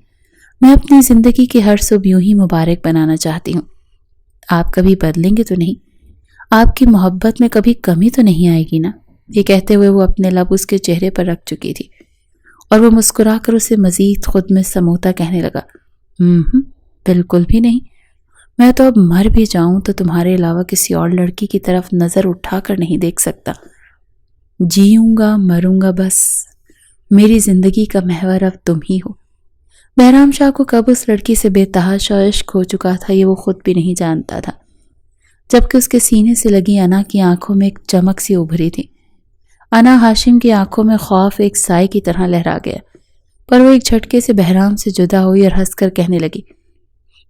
میں اپنی زندگی کی ہر صبح یوں ہی مبارک بنانا چاہتی ہوں۔ آپ کبھی بدلیں گے تو نہیں؟ آپ کی محبت میں کبھی کمی تو نہیں آئے گی نا؟ یہ کہتے ہوئے وہ اپنے لب اس کے چہرے پر رکھ چکی تھی اور وہ مسکرا کر اسے مزید خود میں سموتا کہنے لگا، بالکل بھی نہیں، میں تو اب مر بھی جاؤں تو تمہارے علاوہ کسی اور لڑکی کی طرف نظر اٹھا کر نہیں دیکھ سکتا۔ جیوں گا مروں گا، بس میری زندگی کا محور اب تم ہی ہو۔ بہرام شاہ کو کب اس لڑکی سے بے تحاشا عشق ہو چکا تھا یہ وہ خود بھی نہیں جانتا تھا، جبکہ اس کے سینے سے لگی انا کی آنکھوں میں ایک چمک سی ابھری تھی۔ انا ہاشم کی آنکھوں میں خوف ایک سائے کی طرح لہرا گیا، پر وہ ایک جھٹکے سے بہرام سے جدا ہوئی اور ہنس کر کہنے لگی،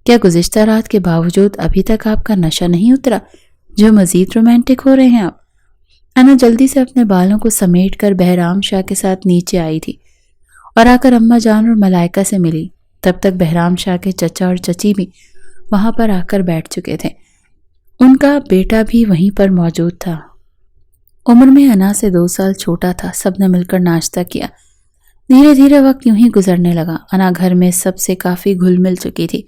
کیا گزشتہ رات کے باوجود ابھی تک آپ کا نشہ نہیں اترا جو مزید رومانٹک ہو رہے ہیں آپ؟ انا جلدی سے اپنے بالوں کو سمیٹ کر بہرام شاہ کے ساتھ نیچے آئی تھی اور آ کر اماں جان اور ملائکہ سے ملی۔ تب تک بہرام شاہ کے چچا اور چچی بھی وہاں پر آ کر بیٹھ چکے تھے۔ ان کا بیٹا بھی وہیں پر موجود تھا، عمر میں انا سے 2 سال چھوٹا تھا۔ سب نے مل کر ناشتہ کیا۔ دھیرے دھیرے وقت یوں ہی گزرنے لگا۔ انا گھر میں سب سے کافی گھل مل چکی تھی،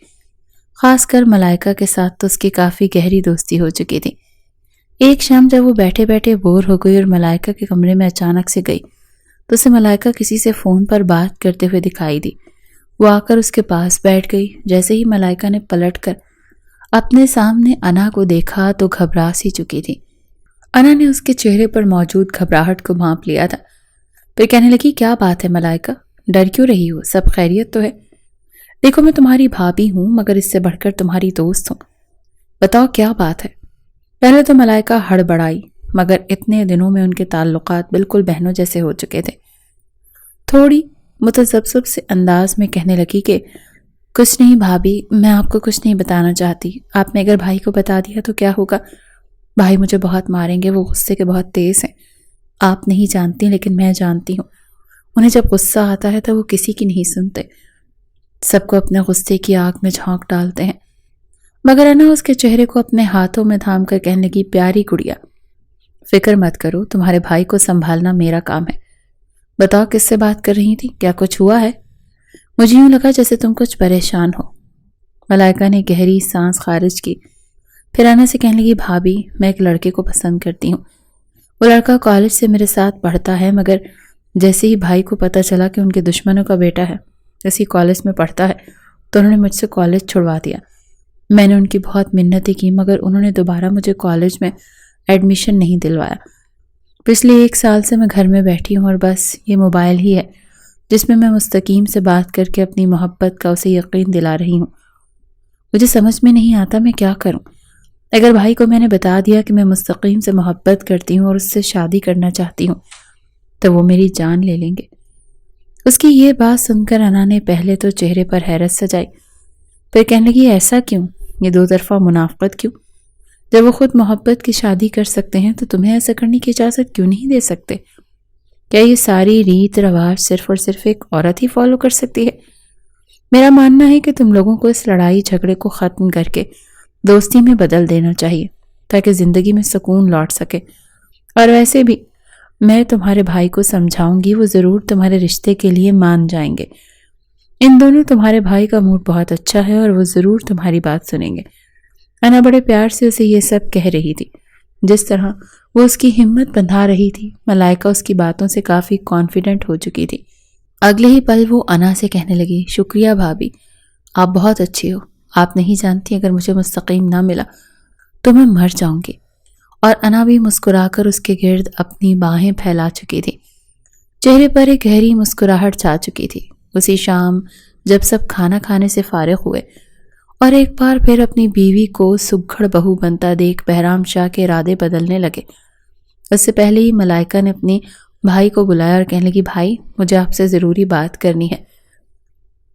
خاص کر ملائکہ کے ساتھ تو اس کی کافی گہری دوستی ہو چکی تھی۔ ایک شام جب وہ بیٹھے بیٹھے بور ہو گئی اور ملائکہ کے کمرے میں اچانک سے گئی تو اسے ملائکہ کسی سے فون پر بات کرتے ہوئے دکھائی دی۔ وہ آ کر اس کے پاس بیٹھ گئی۔ جیسے ہی ملائکہ نے پلٹ کر اپنے سامنے انا کو دیکھا تو گھبرا سی چکی تھی۔ انا نے اس کے چہرے پر موجود گھبراہٹ کو بھانپ لیا تھا، پھر کہنے لگی، کیا بات ہے ملائکہ، ڈر کیوں رہی ہو؟ سب خیریت تو ہے؟ دیکھو میں تمہاری بھابھی ہوں مگر اس سے بڑھ کر تمہاری دوست ہوں، بتاؤ کیا بات ہے؟ پہلے تو ملائکہ ہڑبڑائی، مگر اتنے دنوں میں ان کے تعلقات بالکل بہنوں جیسے ہو چکے تھے۔ تھوڑی متذبذب سے انداز میں کہنے لگی کہ کچھ نہیں بھابھی، میں آپ کو کچھ نہیں بتانا چاہتی، آپ نے اگر بھائی کو بتا دیا تو کیا ہوگا؟ بھائی مجھے بہت ماریں گے، وہ غصے کے بہت تیز ہیں، آپ نہیں جانتی لیکن میں جانتی ہوں، انہیں جب غصہ آتا ہے تو وہ کسی کی نہیں سنتے، سب کو اپنے غصے کی آگ میں جھونک ڈالتے ہیں۔ مگر انا اس کے چہرے کو اپنے ہاتھوں میں تھام کر کہنے لگی، پیاری گڑیا، فکر مت کرو، تمہارے بھائی کو سنبھالنا میرا کام ہے۔ بتاؤ کس سے بات کر رہی تھی؟ کیا کچھ ہوا ہے؟ مجھے یوں لگا جیسے تم کچھ پریشان ہو۔ ملائکہ نے گہری سانس خارج کی، پھر انا سے کہنے لگی، بھابھی میں ایک لڑکے کو پسند کرتی ہوں۔ وہ لڑکا کالج سے میرے ساتھ پڑھتا ہے، مگر جیسے ہی بھائی کو پتہ چلا کہ ان کے دشمنوں کا بیٹا ہے اسی کالج میں پڑھتا ہے تو انہوں نے مجھ سے کالج چھڑوا دیا۔ میں نے ان کی بہت منتیں کی مگر انہوں نے دوبارہ مجھے کالج میں ایڈمیشن نہیں دلوایا۔ پچھلے 1 سال سے میں گھر میں بیٹھی ہوں اور بس یہ موبائل ہی ہے جس میں میں مستقیم سے بات کر کے اپنی محبت کا اسے یقین دلا رہی ہوں۔ مجھے سمجھ میں نہیں آتا میں کیا کروں۔ اگر بھائی کو میں نے بتا دیا کہ میں مستقیم سے محبت کرتی ہوں اور اس سے شادی کرنا چاہتی ہوں تو وہ میری جان لے لیں گے۔ اس کی یہ بات سن کر انا نے پہلے تو چہرے پر حیرت سجائی، پھر کہنے لگی، ایسا کیوں؟ یہ 2 طرفہ منافقت کیوں؟ جب وہ خود محبت کی شادی کر سکتے ہیں تو تمہیں ایسا کرنے کی اجازت کیوں نہیں دے سکتے؟ کیا یہ ساری ریت رواج صرف اور صرف ایک عورت ہی فالو کر سکتی ہے؟ میرا ماننا ہے کہ تم لوگوں کو اس لڑائی جھگڑے کو ختم کر کے دوستی میں بدل دینا چاہیے تاکہ زندگی میں سکون لوٹ سکے۔ اور ویسے بھی میں تمہارے بھائی کو سمجھاؤں گی، وہ ضرور تمہارے رشتے کے لیے مان جائیں گے۔ ان دونوں تمہارے بھائی کا موڈ بہت اچھا ہے اور وہ ضرور تمہاری بات سنیں گے۔ انا بڑے پیار سے اسے یہ سب کہہ رہی تھی، جس طرح وہ اس کی ہمت بندھا رہی تھی۔ ملائکہ اس کی باتوں سے کافی کانفیڈنٹ ہو چکی تھی۔ اگلے ہی پل وہ انا سے کہنے لگی، شکریہ بھابھی، آپ بہت اچھی ہو۔ آپ نہیں جانتی اگر مجھے مستقیم نہ ملا تو میں مر جاؤں گی۔ اور انا بھی مسکرا کر اس کے گرد اپنی باہیں پھیلا چکی تھی، چہرے پر ایک گہری مسکراہٹ چھا چکی تھی۔ اسی شام جب سب کھانا کھانے سے فارغ ہوئے اور ایک بار پھر اپنی بیوی کو سگھڑ بہو بنتا دیکھ بہرام شاہ کے ارادے بدلنے لگے، اس سے پہلے ہی ملائکہ نے اپنی بھائی کو بلایا اور کہنے لگی، بھائی مجھے آپ سے ضروری بات کرنی ہے۔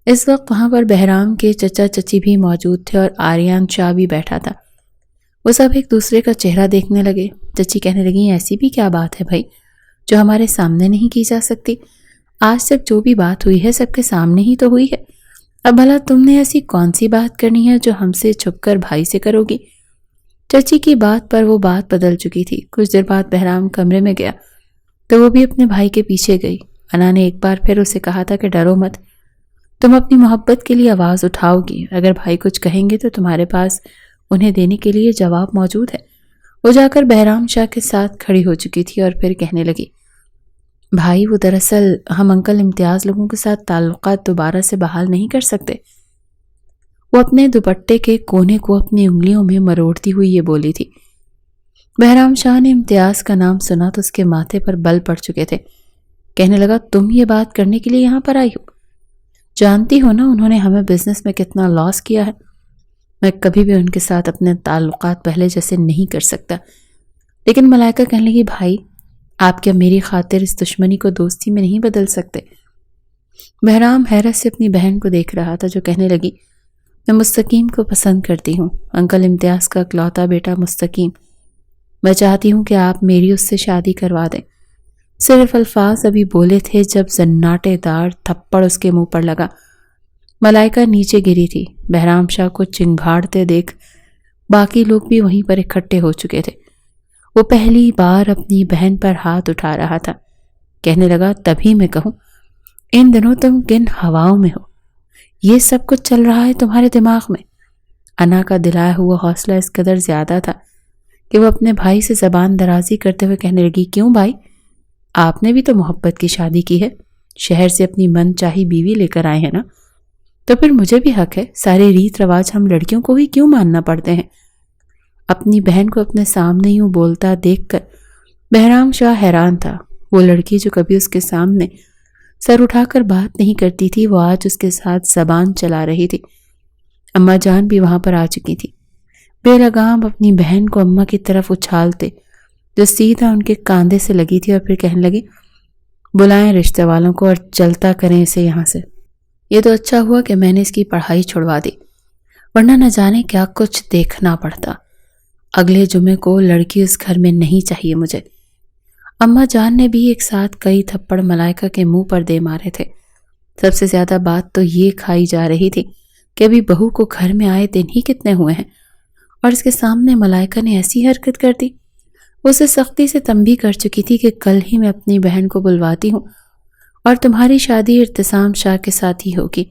اس وقت وہاں پر بہرام کے چچا چچی بھی موجود تھے اور آریان شاہ بھی بیٹھا تھا۔ وہ سب ایک دوسرے کا چہرہ دیکھنے لگے۔ چچی کہنے لگی، ایسی بھی کیا بات ہے بھائی جو ہمارے سامنے نہیں کی جا سکتی؟ آج تک جو بھی بات ہوئی ہے سب کے سامنے ہی تو ہوئی ہے۔ اب بھلا تم نے ایسی کون سی بات کرنی ہے جو ہم سے چھپ کر بھائی سے کرو گی؟ چچی کی بات پر وہ بات بدل چکی تھی۔ کچھ دیر بعد بہرام کمرے میں گیا تو وہ بھی اپنے بھائی کے پیچھے گئی۔ انا نے ایک بار پھر اسے کہا تھا کہ ڈرو مت، تم اپنی محبت کے لیے آواز اٹھاؤ گی، اگر بھائی کچھ کہیں گے تو تمہارے پاس انہیں دینے کے لیے جواب موجود ہے۔ وہ جا کر بہرام شاہ کے ساتھ کھڑی ہو چکی تھی اور پھر کہنے لگی، بھائی وہ دراصل ہم انکل امتیاز لوگوں کے ساتھ تعلقات دوبارہ سے بحال نہیں کر سکتے۔ وہ اپنے دوپٹے کے کونے کو اپنی انگلیوں میں مروڑتی ہوئی یہ بولی تھی۔ بہرام شاہ نے امتیاز کا نام سنا تو اس کے ماتھے پر بل پڑ چکے تھے۔ کہنے لگا، تم یہ بات کرنے کے لیے یہاں پر آئی ہو؟ جانتی ہو نا انہوں نے ہمیں بزنس میں کتنا لاس کیا ہے۔ میں کبھی بھی ان کے ساتھ اپنے تعلقات پہلے جیسے نہیں کر سکتا۔ لیکن ملائکہ کہنے لگی، بھائی آپ کیا میری خاطر اس دشمنی کو دوستی میں نہیں بدل سکتے؟ بہرام حیرت سے اپنی بہن کو دیکھ رہا تھا جو کہنے لگی، میں مستقیم کو پسند کرتی ہوں، انکل امتیاز کا اکلوتا بیٹا مستقیم۔ میں چاہتی ہوں کہ آپ میری اس سے شادی کروا دیں۔ صرف الفاظ ابھی بولے تھے جب زناٹے دار تھپڑ اس کے منہ پر لگا۔ ملائکہ نیچے گری تھی۔ بہرام شاہ کو چنگھاڑتے دیکھ باقی لوگ بھی وہیں پر اکٹھے ہو چکے تھے۔ وہ پہلی بار اپنی بہن پر ہاتھ اٹھا رہا تھا۔ کہنے لگا، تبھی میں کہوں ان دنوں تم کن ہواؤں میں ہو؟ یہ سب کچھ چل رہا ہے تمہارے دماغ میں؟ انا کا دلایا ہوا حوصلہ اس قدر زیادہ تھا کہ وہ اپنے بھائی سے زبان درازی کرتے ہوئے کہنے لگی، کیوں بھائی، آپ نے بھی تو محبت کی شادی کی ہے، شہر سے اپنی من چاہی بیوی لے کر آئے ہیں نا، تو پھر مجھے بھی حق ہے۔ سارے ریت رواج ہم لڑکیوں کو ہی کیوں ماننا پڑتے ہیں؟ اپنی بہن کو اپنے سامنے یوں بولتا دیکھ کر بہرام شاہ حیران تھا۔ وہ لڑکی جو کبھی اس کے سامنے سر اٹھا کر بات نہیں کرتی تھی وہ آج اس کے ساتھ زبان چلا رہی تھی۔ اماں جان بھی وہاں پر آ چکی تھی۔ بے لگام اپنی بہن کو اماں کی طرف اچھالتے جو سیدھا ان کے کاندھے سے لگی تھی اور پھر کہنے لگی، بلائیں رشتے والوں کو اور چلتا کریں اسے یہاں سے۔ یہ تو اچھا ہوا کہ میں نے اس کی پڑھائی چھڑوا دی، ورنہ نہ جانے کیا کچھ دیکھنا پڑتا۔ اگلے جمعے کو لڑکی اس گھر میں نہیں چاہیے مجھے۔ اماں جان نے بھی ایک ساتھ کئی تھپڑ ملائکہ کے منہ پر دے مارے تھے۔ سب سے زیادہ بات تو یہ کھائی جا رہی تھی کہ ابھی بہو کو گھر میں آئے دن ہی کتنے ہوئے ہیں اور اس کے سامنے ملائکہ نے ایسی حرکت کر دی۔ وہ اسے سختی سے تنبیہ کر چکی تھی کہ کل ہی میں اپنی بہن کو بلواتی ہوں اور تمہاری شادی ارتسام شاہ کے ساتھ ہی ہوگی۔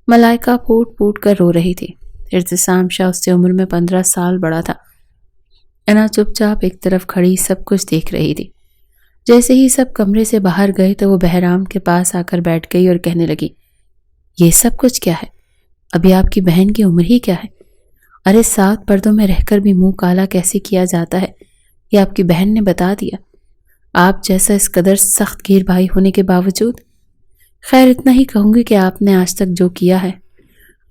ملائکہ پھوٹ پھوٹ کر رو رہی تھی۔ ارتسام شاہ اس سے عمر میں 15 سال بڑا تھا۔ انا چپ چاپ ایک طرف کھڑی سب کچھ دیکھ رہی تھی۔ جیسے ہی سب کمرے سے باہر گئے تو وہ بہرام کے پاس آ کر بیٹھ گئی اور کہنے لگی، یہ سب کچھ کیا ہے؟ ابھی آپ کی بہن کی عمر ہی کیا ہے؟ ارے 7 پردوں میں رہ کر بھی منہ کالا کیسے کیا جاتا ہے یہ آپ کی بہن نے بتا دیا، آپ جیسا اس قدر سخت گیر بھائی ہونے کے باوجود۔ خیر اتنا ہی کہوں گی کہ آپ نے آج تک جو کیا ہے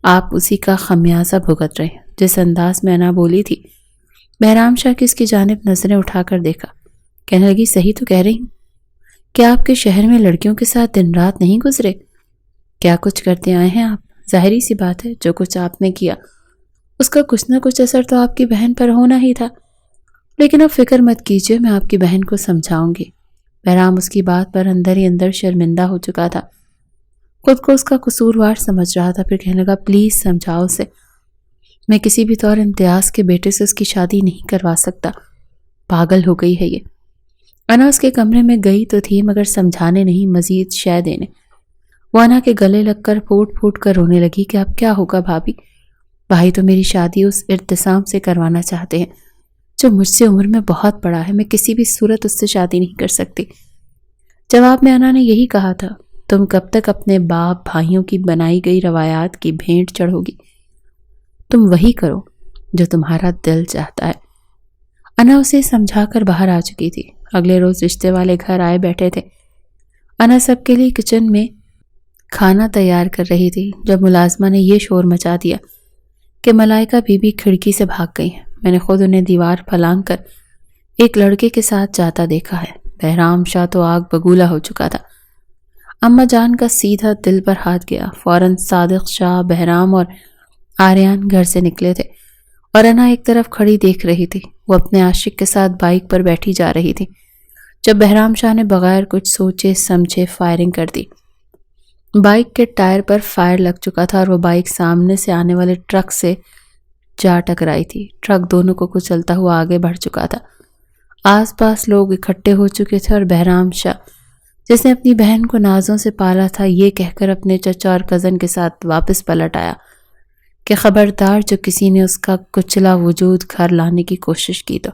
آپ اسی کا خمیازہ بھگت رہے۔ جس انداز میں انا بولی تھی، بہرام شاہ کی اس کی جانب نظریں اٹھا کر دیکھا، کہنے لگی صحیح تو کہہ رہی ہوں، کیا آپ کے شہر میں لڑکیوں کے ساتھ دن رات نہیں گزرے؟ کیا کچھ کرتے آئے ہیں آپ؟ ظاہری سی بات ہے جو کچھ آپ نے کیا اس کا کچھ نہ کچھ اثر تو آپ کی بہن پر ہونا ہی تھا، لیکن اب فکر مت کیجیے، میں آپ کی بہن کو سمجھاؤں گی۔ بہرام اس کی بات پر اندر ہی اندر شرمندہ ہو چکا تھا، خود کو اس کا قصوروار سمجھ رہا تھا۔ پھر کہنے لگا پلیز سمجھاؤ اسے، میں کسی بھی طور امتیاز کے بیٹے سے اس کی شادی نہیں کروا سکتا، پاگل ہو گئی ہے یہ۔ انا اس کے کمرے میں گئی تو تھی مگر سمجھانے نہیں، مزید شے دینے۔ وہ انا کے گلے لگ کر پھوٹ پھوٹ کر رونے لگی کہ اب کیا ہوگا بھابھی، بھائی تو میری شادی اس ارتسام سے کروانا چاہتے ہیں جو مجھ سے عمر میں بہت بڑا ہے، میں کسی بھی صورت اس سے شادی نہیں کر سکتی۔ جواب میں انا نے یہی کہا تھا، تم کب تک اپنے باپ بھائیوں کی بنائی گئی روایات کی بھینٹ چڑھو گی؟ تم وہی کرو جو تمہارا دل چاہتا ہے۔ انا اسے سمجھا کر باہر آ چکی تھی۔ اگلے روز رشتے والے گھر آئے بیٹھے تھے۔ انا سب کے لیے کچن میں کھانا تیار کر رہی تھی جب ملازمہ نے یہ شور مچا دیا کہ ملائکہ بی بی کھڑکی سے بھاگ گئی۔ میں نے خود انہیں دیوار پھلانگ کر ایک لڑکے کے ساتھ جاتا دیکھا ہے۔ بہرام شاہ تو آگ بگولا ہو چکا تھا۔ اماں جان کا سیدھا دل پر ہاتھ گیا۔ فوراً صادق شاہ، بہرام اور آریان گھر سے نکلے تھے اور انا ایک طرف کھڑی دیکھ رہی تھی۔ وہ اپنے عاشق کے ساتھ بائک پر بیٹھی جا رہی تھی جب بہرام شاہ نے بغیر کچھ سوچے سمجھے فائرنگ کر دی۔ بائک کے ٹائر پر فائر لگ چکا تھا اور وہ بائک سامنے سے آنے والے ٹرک سے جا ٹکرائی تھی۔ ٹرک دونوں کو کچلتا ہوا آگے بڑھ چکا تھا۔ آس پاس لوگ اکٹھے ہو چکے تھے اور بہرام شاہ، جس نے اپنی بہن کو نازوں سے پالا تھا، یہ کہہ کر اپنے چچا اور کزن کے ساتھ واپس پلٹ آیا کہ خبردار جو کسی نے اس کا کچلا وجود گھر لانے کی کوشش کی تو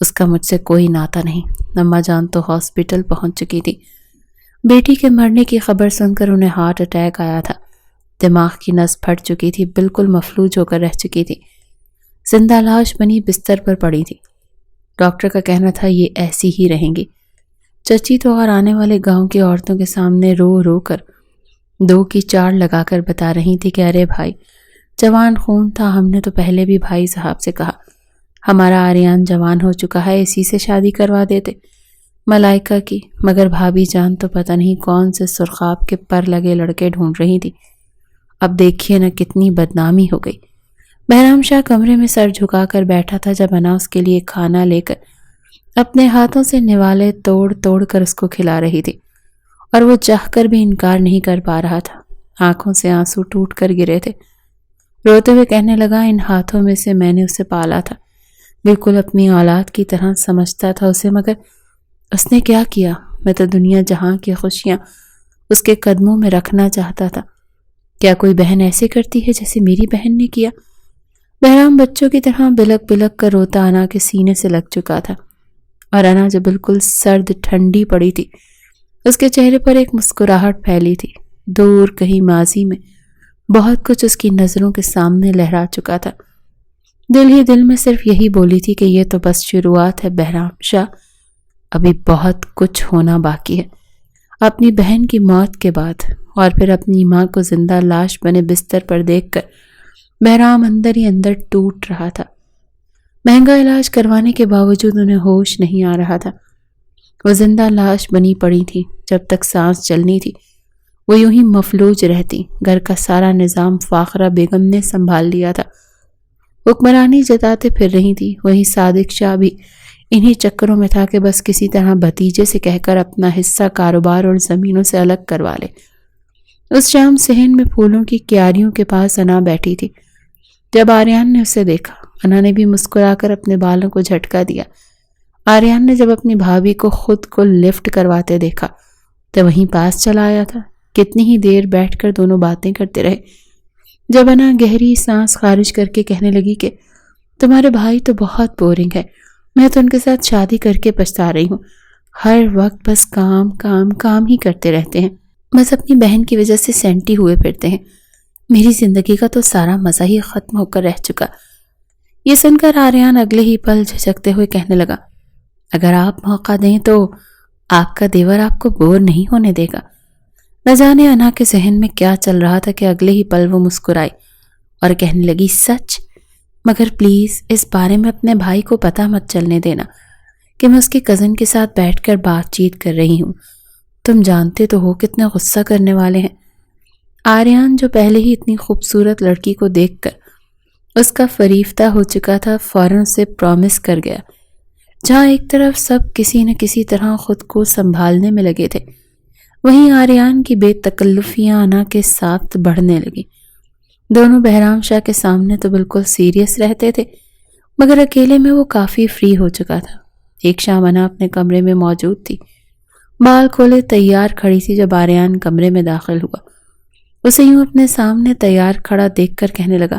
اس کا مجھ سے کوئی ناتا نہیں۔ اماں جان تو ہاسپٹل پہنچ چکی تھی۔ بیٹی کے مرنے کی خبر سن کر انہیں ہارٹ اٹیک آیا تھا۔ دماغ کی نس پھٹ چکی تھی، بالکل مفلوج ہو کر رہ چکی تھی، زندہ لاش بنی بستر پر پڑی تھی۔ ڈاکٹر کا کہنا تھا یہ ایسی ہی رہیں گی۔ چچی تو اور آنے والے گاؤں کی عورتوں کے سامنے رو رو کر 2 کی 4 لگا کر بتا رہی تھی کہ ارے بھائی جوان خون تھا، ہم نے تو پہلے بھی بھائی صاحب سے کہا ہمارا آریان جوان ہو چکا ہے، اسی سے شادی کروا دیتے ملائکہ کی، مگر بھابھی جان تو پتہ نہیں کون سے سرخاب کے پر لگے لڑکے ڈھونڈ رہی تھی۔ اب دیکھیے نا کتنی بدنامی ہو گئی۔ بہرام شاہ کمرے میں سر جھکا کر بیٹھا تھا جب انا اس کے لیے کھانا لے کر اپنے ہاتھوں سے نوالے توڑ توڑ کر اس کو کھلا رہی تھی اور وہ چاہ کر بھی انکار نہیں کر پا رہا تھا۔ آنکھوں سے آنسو ٹوٹ کر گرے تھے۔ روتے ہوئے کہنے لگا ان ہاتھوں میں سے میں نے اسے پالا تھا، بالکل اپنی اولاد کی طرح سمجھتا تھا اسے، مگر اس نے کیا کیا؟ میں تو دنیا جہاں کی خوشیاں اس کے قدموں میں رکھنا چاہتا تھا۔ کیا کوئی بہن ایسے کرتی ہے جیسے میری بہن نے کیا؟ بہرام بچوں کی طرح بلک بلک کر روتا انا کے سینے سے لگ چکا تھا اور انا جو بالکل سرد ٹھنڈی پڑی تھی، اس کے چہرے پر ایک مسکراہٹ پھیلی تھی۔ دور کہیں ماضی میں بہت کچھ اس کی نظروں کے سامنے لہرا چکا تھا۔ دل ہی دل میں صرف یہی بولی تھی کہ یہ تو بس شروعات ہے بہرام شاہ، ابھی بہت کچھ ہونا باقی ہے۔ اپنی بہن کی موت کے بعد اور پھر اپنی ماں کو زندہ لاش بنے بستر پر دیکھ کر بہرام اندر ہی اندر ٹوٹ رہا تھا۔ مہنگا علاج کروانے کے باوجود انہیں ہوش نہیں آ رہا تھا۔ وہ زندہ لاش بنی پڑی تھی، جب تک سانس چلنی تھی وہ یوں ہی مفلوج رہتی۔ گھر کا سارا نظام فاخرہ بیگم نے سنبھال لیا تھا، حکمرانی جتاتے پھر رہی تھی۔ وہیں صادق شاہ بھی انہی چکروں میں تھا کہ بس کسی طرح بھتیجے سے کہہ کر اپنا حصہ کاروبار اور زمینوں سے الگ کروا لے۔ اس شام صحن میں پھولوں کی کیاریوں کے پاس انا بیٹھی تھی۔ جب آریان نے اسے دیکھا انا نے بھی مسکرا کر اپنے بالوں کو جھٹکا دیا۔ آریان نے جب اپنی بھابھی کو خود کو لفٹ کرواتے دیکھا تو وہیں پاس چلا آیا تھا۔ کتنی ہی دیر بیٹھ کر دونوں باتیں کرتے رہے، جب انا گہری سانس خارج کر کے کہنے لگی کہ تمہارے بھائی تو بہت بورنگ ہے، میں تو ان کے ساتھ شادی کر کے پچھتا رہی ہوں، ہر وقت بس کام کام کام ہی کرتے رہتے ہیں، بس اپنی بہن کی وجہ سے سینٹی ہوئے پھرتے ہیں، میری زندگی کا تو سارا مزہ ہی ختم ہو کر رہ چکا۔ یہ سن کر آریان اگلے ہی پل جھجکتے ہوئے کہنے لگا، اگر آپ موقع دیں تو آپ کا دیور آپ کو بور نہیں ہونے دے گا۔ نہ جانے انا کے ذہن میں کیا چل رہا تھا کہ اگلے ہی پل وہ مسکرائی اور کہنے لگی، سچ؟ مگر پلیز اس بارے میں اپنے بھائی کو پتہ مت چلنے دینا کہ میں اس کے کزن کے ساتھ بیٹھ کر بات چیت کر رہی ہوں، تم جانتے تو ہو کتنا غصہ کرنے والے ہیں۔ آریان جو پہلے ہی اتنی خوبصورت لڑکی کو دیکھ کر اس کا فریفتہ ہو چکا تھا، فوراً سے پرومس کر گیا۔ جہاں ایک طرف سب کسی نہ کسی طرح خود کو سنبھالنے میں لگے تھے، وہیں آریان کی بے تکلفیاں انا کے ساتھ بڑھنے لگی۔ دونوں بہرام شاہ کے سامنے تو بالکل سیریس رہتے تھے، مگر اکیلے میں وہ کافی فری ہو چکا تھا۔ ایک شام انا اپنے کمرے میں موجود تھی، بال کھولے تیار کھڑی تھی جب آریان کمرے میں داخل ہوا۔ اسے یوں اپنے سامنے تیار کھڑا دیکھ کر کہنے لگا،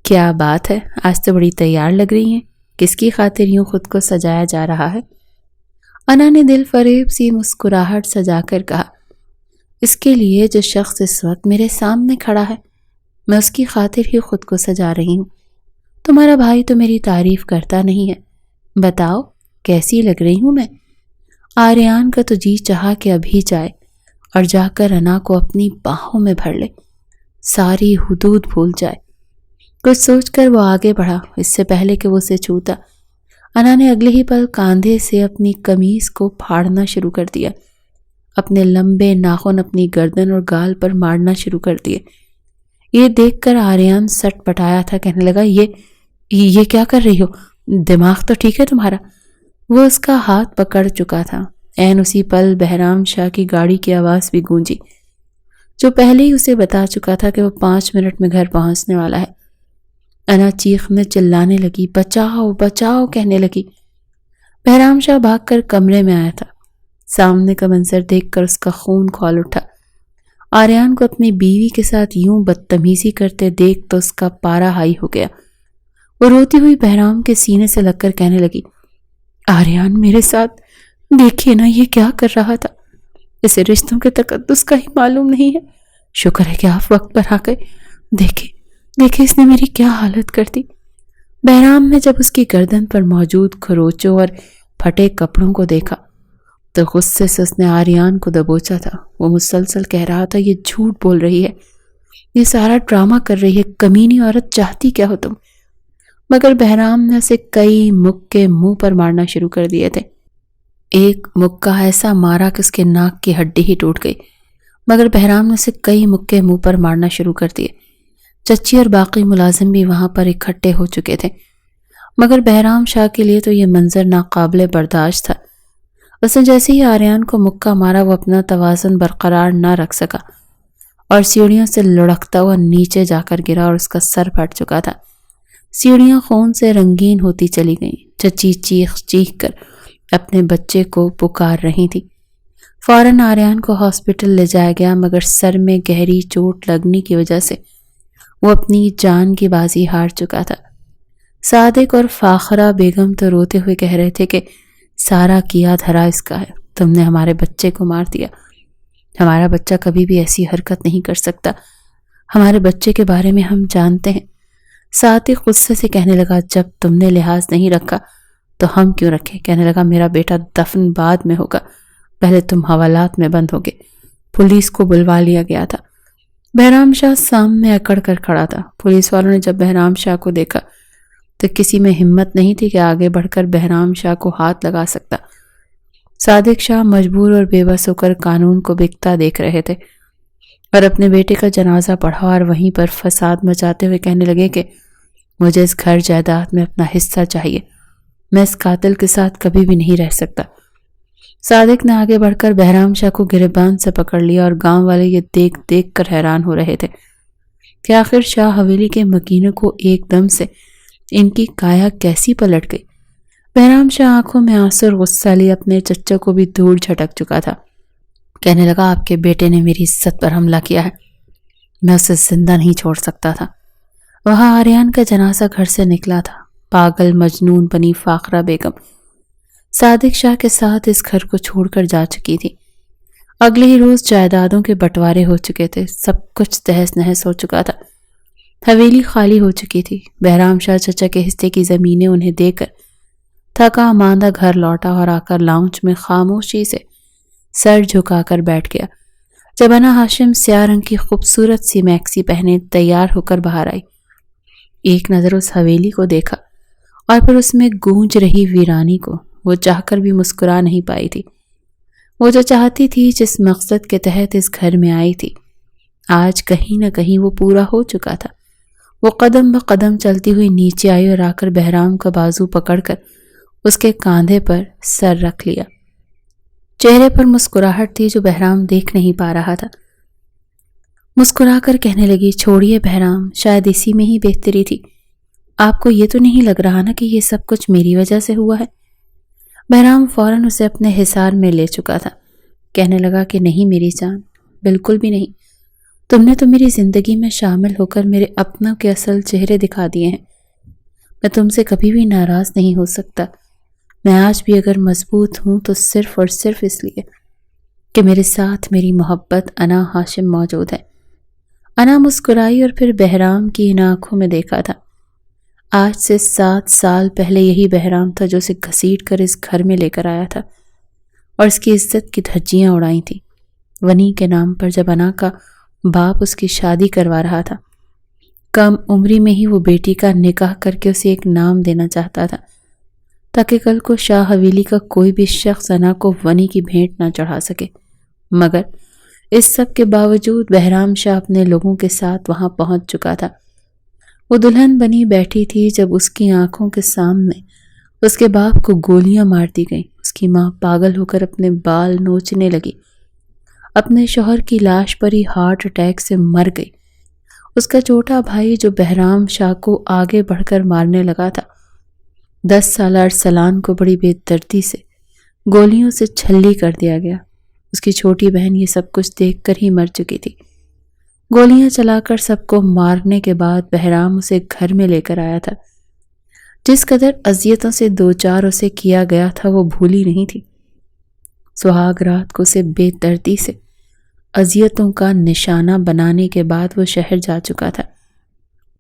کیا بات ہے، آج تو بڑی تیار لگ رہی ہیں، کس کی خاطر یوں خود کو سجایا جا رہا ہے؟ انا نے دل فریب سی مسکراہٹ سجا کر کہا، اس کے لیے جو شخص اس وقت میرے سامنے کھڑا ہے، میں اس کی خاطر ہی خود کو سجا رہی ہوں۔ تمہارا بھائی تو میری تعریف کرتا نہیں ہے، بتاؤ کیسی لگ رہی ہوں میں؟ آریان کا تو جی چاہا کہ ابھی جائے اور جا کر انا کو اپنی باہوں میں بھر لے، ساری حدود بھول جائے۔ کچھ سوچ کر وہ آگے بڑھا، اس سے پہلے کہ وہ اسے چھوتا انا نے اگلے ہی پل کاندھے سے اپنی قمیض کو پھاڑنا شروع کر دیا، اپنے لمبے ناخن اپنی گردن اور گال پر مارنا شروع کر دیے۔ یہ دیکھ کر آریان سٹ پٹایا تھا، کہنے لگا، یہ کیا کر رہی ہو؟ دماغ تو ٹھیک ہے تمہارا؟ وہ اس کا ہاتھ پکڑ چکا تھا۔ عین اسی پل بہرام شاہ کی گاڑی کی آواز بھی گونجی، جو پہلے ہی اسے بتا چکا تھا کہ وہ 5 منٹ میں گھر پہنچنے والا ہے۔ انا چیخنے چلانے لگی، بچاؤ بچاؤ کہنے لگی۔ بہرام شاہ بھاگ کر کمرے میں آیا تھا۔ سامنے کا منظر دیکھ کر اس کا خون کھول اٹھا۔ آریان کو اپنی بیوی کے ساتھ یوں بدتمیزی کرتے دیکھ تو اس کا پارا ہائی ہو گیا۔ وہ روتی ہوئی بہرام کے سینے سے لگ کر کہنے لگی، آریان میرے ساتھ دیکھیے نا، یہ کیا کر رہا تھا؟ اسے رشتوں کے تقدس کا ہی معلوم نہیں ہے۔ شکر ہے کہ آپ وقت پر آ گئے۔ دیکھے اس نے میری کیا حالت کر دی۔ بہرام نے جب اس کی گردن پر موجود خروچوں اور پھٹے کپڑوں کو دیکھا تو غصے سے اس نے آریان کو دبوچا تھا۔ وہ مسلسل کہہ رہا تھا، یہ جھوٹ بول رہی ہے، یہ سارا ڈرامہ کر رہی ہے، کمینی عورت، چاہتی کیا ہو تم؟ مگر بہرام نے اسے کئی مکے منہ پر مارنا شروع کر دیے تھے۔ ایک مکہ ایسا مارا کہ اس کے ناک کی ہڈی ہی ٹوٹ گئی، مگر بہرام نے اسے کئی مکے منہ پر مارنا شروع کر دیے۔ چچی اور باقی ملازم بھی وہاں پر اکٹھے ہو چکے تھے، مگر بہرام شاہ کے لیے تو یہ منظر ناقابل برداشت تھا۔ اس نے جیسے ہی آریان کو مکہ مارا، وہ اپنا توازن برقرار نہ رکھ سکا اور سیڑھیوں سے لڑکتا ہوا نیچے جا کر گرا اور اس کا سر پھٹ چکا تھا۔ سیڑھیاں خون سے رنگین ہوتی چلی گئیں۔ چچی چیخ چیخ کر اپنے بچے کو پکار رہی تھی۔ فوراً آریان کو ہاسپٹل لے جایا گیا، مگر سر میں گہری چوٹ لگنے کی وجہ سے وہ اپنی جان کی بازی ہار چکا تھا۔ صادق اور فاخرہ بیگم تو روتے ہوئے کہہ رہے تھے کہ سارا کیا دھرا اس کا ہے، تم نے ہمارے بچے کو مار دیا، ہمارا بچہ کبھی بھی ایسی حرکت نہیں کر سکتا، ہمارے بچے کے بارے میں ہم جانتے ہیں۔ صادق غصے سے کہنے لگا، جب تم نے لحاظ نہیں رکھا تو ہم کیوں رکھیں؟ کہنے لگا، میرا بیٹا دفن بعد میں ہوگا، پہلے تم حوالات میں بند ہوگے۔ پولیس کو بلوا لیا گیا تھا۔ بہرام شاہ سامنے اکڑ کر کھڑا تھا۔ پولیس والوں نے جب بہرام شاہ کو دیکھا تو کسی میں ہمت نہیں تھی کہ آگے بڑھ کر بہرام شاہ کو ہاتھ لگا سکتا۔ صادق شاہ مجبور اور بے بس ہو کر قانون کو بکتا دیکھ رہے تھے اور اپنے بیٹے کا جنازہ پڑھا اور وہیں پر فساد مچاتے ہوئے کہنے لگے کہ مجھے اس گھر جائیداد میں اپنا حصہ چاہیے، میں اس قاتل کے ساتھ کبھی بھی نہیں رہ سکتا۔ صادق نے آگے بڑھ کر بہرام شاہ کو گریبان سے پکڑ لیا اور گاؤں والے یہ دیکھ دیکھ کر حیران ہو رہے تھے کہ آخر شاہ حویلی کے مکینوں کو ایک دم سے ان کی کایا کیسی پلٹ گئی؟ بہرام شاہ آنکھوں میں آنسو اور غصہ لیے اپنے چچا کو بھی دور جھٹک چکا تھا۔ کہنے لگا آپ کے بیٹے نے میری عزت پر حملہ کیا ہے، میں اسے زندہ نہیں چھوڑ سکتا تھا۔ وہاں آریان کا جنازہ گھر سے نکلا تھا۔ پاگل مجنون بنی فاخرہ بیگم صادق شاہ کے ساتھ اس گھر کو چھوڑ کر جا چکی تھی۔ اگلے ہی روز جائیدادوں کے بٹوارے ہو چکے تھے، سب کچھ تہس نہس ہو چکا تھا۔ حویلی خالی ہو چکی تھی۔ بہرام شاہ چچا کے حصے کی زمینیں انہیں دے کر تھکا ماندہ گھر لوٹا اور آ کر لاؤنج میں خاموشی سے سر جھکا کر بیٹھ گیا۔ جب انا ہاشم سیاہ رنگ کی خوبصورت سی میکسی پہنے تیار ہو کر باہر آئی، ایک نظر اس حویلی کو دیکھا اور پھر اس میں گونج رہی ویرانی کو وہ چاہ کر بھی مسکرا نہیں پائی تھی۔ وہ جو چاہتی تھی، جس مقصد کے تحت اس گھر میں آئی تھی، آج کہیں نہ کہیں وہ پورا ہو چکا تھا۔ وہ قدم بقدم چلتی ہوئی نیچے آئی اور آ کر بہرام کا بازو پکڑ کر اس کے کاندھے پر سر رکھ لیا۔ چہرے پر مسکراہٹ تھی جو بہرام دیکھ نہیں پا رہا تھا۔ مسکرا کر کہنے لگی، چھوڑیے بہرام، شاید اسی میں ہی بہتری تھی۔ آپ کو یہ تو نہیں لگ رہا نا کہ یہ سب کچھ میری وجہ سے ہوا ہے؟ بہرام فوراً اسے اپنے حصار میں لے چکا تھا۔ کہنے لگا کہ نہیں میری جان، بالکل بھی نہیں۔ تم نے تو میری زندگی میں شامل ہو کر میرے اپنوں کے اصل چہرے دکھا دیے ہیں۔ میں تم سے کبھی بھی ناراض نہیں ہو سکتا۔ میں آج بھی اگر مضبوط ہوں تو صرف اور صرف اس لیے کہ میرے ساتھ میری محبت انا ہاشم موجود ہے۔ انا مسکرائی اور پھر بہرام کی ان آنکھوں میں دیکھا تھا۔ آج سے 7 سال پہلے یہی بہرام تھا جو اسے گھسیٹ کر اس گھر میں لے کر آیا تھا اور اس کی عزت کی دھجیاں اڑائی تھیں۔ ونی کے نام پر جب انا کا باپ اس کی شادی کروا رہا تھا، کم عمری میں ہی وہ بیٹی کا نکاح کر کے اسے ایک نام دینا چاہتا تھا تاکہ کل کو شاہ حویلی کا کوئی بھی شخص انا کو ونی کی بھیٹ نہ چڑھا سکے۔ مگر اس سب کے باوجود بہرام شاہ اپنے لوگوں کے ساتھ وہاں پہنچ چکا تھا۔ وہ دلہن بنی بیٹھی تھی جب اس کی آنکھوں کے سامنے اس کے باپ کو گولیاں مار دی گئیں۔ اس کی ماں پاگل ہو کر اپنے بال نوچنے لگی، اپنے شوہر کی لاش پر ہی ہارٹ اٹیک سے مر گئی۔ اس کا چھوٹا بھائی جو بہرام شاہ کو آگے بڑھ کر مارنے لگا تھا، 10 سالہ ارسلان کو بڑی بے دردی سے گولیوں سے چھلی کر دیا گیا۔ اس کی چھوٹی بہن یہ سب کچھ دیکھ کر ہی مر چکی تھی۔ گولیاں چلا کر سب کو مارنے کے بعد بہرام اسے گھر میں لے کر آیا تھا۔ جس قدر اذیتوں سے دوچار اسے کیا گیا تھا وہ بھولی نہیں تھی۔ سہاگ رات کو اسے بے دردی سے اذیتوں کا نشانہ بنانے کے بعد وہ شہر جا چکا تھا۔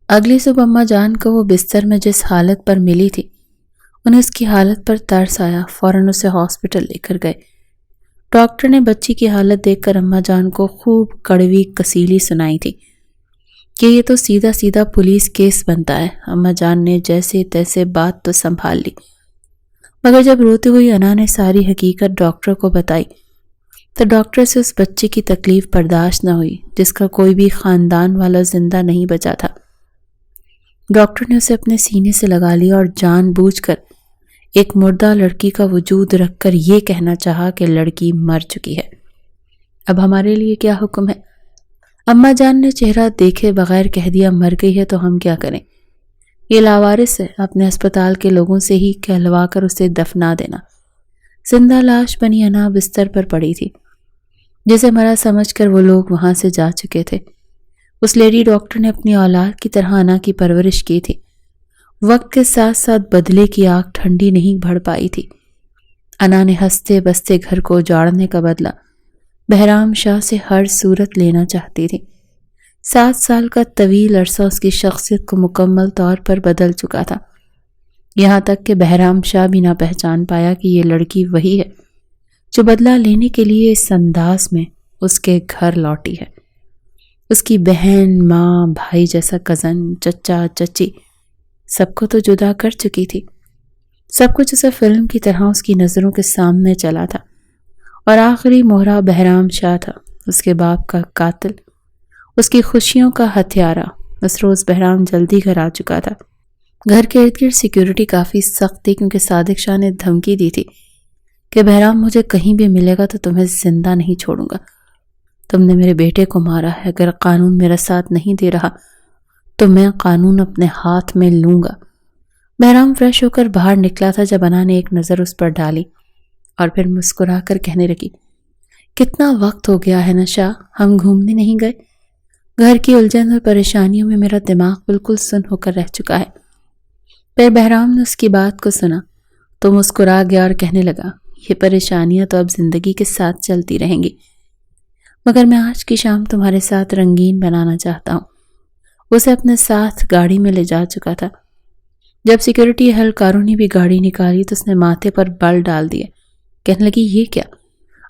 اگلی صبح اماں جان کو وہ بستر میں جس حالت پر ملی تھی، انہیں اس کی حالت پر ترس آیا۔ فوراً اسے ہاسپٹل لے کر گئے۔ ڈاکٹر نے بچی کی حالت دیکھ کر اماں جان کو خوب کڑوی کسیلی سنائی تھی کہ یہ تو سیدھا سیدھا پولیس کیس بنتا ہے۔ اماں جان نے جیسے تیسے بات تو سنبھال لی، مگر جب روتی ہوئی انا نے ساری حقیقت ڈاکٹر کو بتائی تو ڈاکٹر سے اس بچے کی تکلیف برداشت نہ ہوئی جس کا کوئی بھی خاندان والا زندہ نہیں بچا تھا۔ ڈاکٹر نے اسے اپنے سینے سے لگا لیا اور جان بوجھ کر ایک مردہ لڑکی کا وجود رکھ کر یہ کہنا چاہا کہ لڑکی مر چکی ہے۔ اب ہمارے لیے کیا حکم ہے؟ اماں جان نے چہرہ دیکھے بغیر کہہ دیا، مر گئی ہے تو ہم کیا کریں؟ یہ لاوارث ہے، اپنے ہسپتال کے لوگوں سے ہی کہلوا کر اسے دفنا دینا۔ زندہ لاش بنی انا بستر پر پڑی تھی، جسے مرا سمجھ کر وہ لوگ وہاں سے جا چکے تھے۔ اس لیڈی ڈاکٹر نے اپنی اولاد کی طرح انا کی پرورش کی تھی۔ وقت کے ساتھ ساتھ بدلے کی آگ ٹھنڈی نہیں بڑھ پائی تھی۔ انا نے ہنستے بستے گھر کو اجاڑنے کا بدلہ بہرام شاہ سے ہر صورت لینا چاہتی تھی۔ 7 سال کا طویل عرصہ اس کی شخصیت کو مکمل طور پر بدل چکا تھا، یہاں تک کہ بہرام شاہ بھی نہ پہچان پایا کہ یہ لڑکی وہی ہے جو بدلہ لینے کے لیے اس انداز میں اس کے گھر لوٹی ہے۔ اس کی بہن، ماں، بھائی جیسا کزن، چچا، چچی سب کو تو جدا کر چکی تھی۔ سب کچھ اسے فلم کی طرح اس کی نظروں کے سامنے چلا تھا، اور آخری مہرہ بہرام شاہ تھا، اس کے باپ کا قاتل، اس کی خوشیوں کا ہتھیارہ۔ اس روز بہرام جلدی گھر آ چکا تھا۔ گھر کے ارد گرد سیکیورٹی کافی سخت تھی کیونکہ صادق شاہ نے دھمکی دی تھی کہ بہرام مجھے کہیں بھی ملے گا تو تمہیں زندہ نہیں چھوڑوں گا۔ تم نے میرے بیٹے کو مارا ہے، اگر قانون میرا ساتھ نہیں دے رہا تو میں قانون اپنے ہاتھ میں لوں گا۔ بہرام فریش ہو کر باہر نکلا تھا جب انا نے ایک نظر اس پر ڈالی اور پھر مسکرا کر کہنے لگی، کتنا وقت ہو گیا ہے نا شاہ، ہم گھومنے نہیں گئے؟ گھر کی الجھن اور پریشانیوں میں میرا دماغ بالکل سن ہو کر رہ چکا ہے۔ پھر بہرام نے اس کی بات کو سنا تو مسکرا گیا اور کہنے لگا، یہ پریشانیاں تو اب زندگی کے ساتھ چلتی رہیں گی، مگر میں آج کی شام تمہارے ساتھ رنگین بنانا چاہتا ہوں۔ اسے اپنے ساتھ گاڑی میں لے جا چکا تھا۔ جب سیکورٹی اہلکاروں نے بھی گاڑی نکالی تو اس نے ماتھے پر بل ڈال دیا، کہنے لگی، یہ کیا؟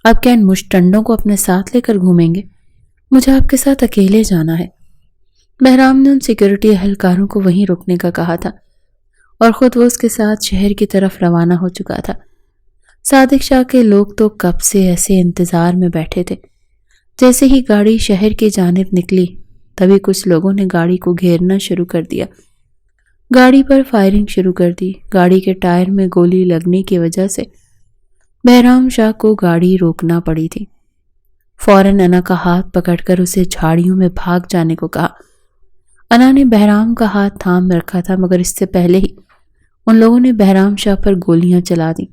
اب کیا ان مشٹنڈوں کو اپنے ساتھ لے کر گھومیں گے؟ مجھے آپ کے ساتھ اکیلے جانا ہے۔ بہرام نے ان سیکورٹی اہلکاروں کو وہیں رکنے کا کہا تھا اور خود وہ اس کے ساتھ شہر کی طرف روانہ ہو چکا تھا۔ صادق شاہ کے لوگ تو کب سے ایسے انتظار میں بیٹھے تھے۔ جیسے ہی گاڑی شہر کی جانب نکلی تبھی کچھ لوگوں نے گاڑی کو گھیرنا شروع کر دیا، گاڑی پر فائرنگ شروع کر دی۔ گاڑی کے ٹائر میں گولی لگنے کی وجہ سے بہرام شاہ کو گاڑی روکنا پڑی تھی۔ فوراً انا کا ہاتھ پکڑ کر اسے جھاڑیوں میں بھاگ جانے کو کہا۔ انا نے بہرام کا ہاتھ تھام رکھا تھا مگر اس سے پہلے ہی ان لوگوں نے بہرام شاہ پر گولیاں چلا دیں۔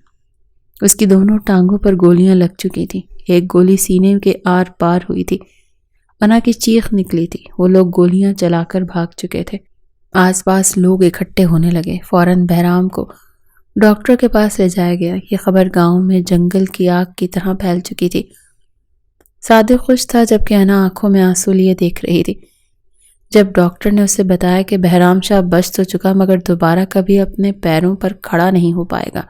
اس کی دونوں ٹانگوں پر گولیاں لگ چکی تھیں، ایک گولی سینے کے آر پار ہوئی تھی۔ انا کی چیخ نکلی تھی، وہ لوگ گولیاں چلا کر بھاگ چکے تھے۔ آس پاس لوگ اکٹھے ہونے لگے۔ فوراً بہرام کو ڈاکٹر کے پاس لے جایا گیا۔ یہ خبر گاؤں میں جنگل کی آگ کی طرح پھیل چکی تھی۔ صادق خوش تھا جبکہ انا آنکھوں میں آنسو لیے دیکھ رہی تھی۔ جب ڈاکٹر نے اسے بتایا کہ بہرام شاہ بچ تو چکا مگر دوبارہ کبھی اپنے پیروں پر کھڑا نہیں ہو پائے گا،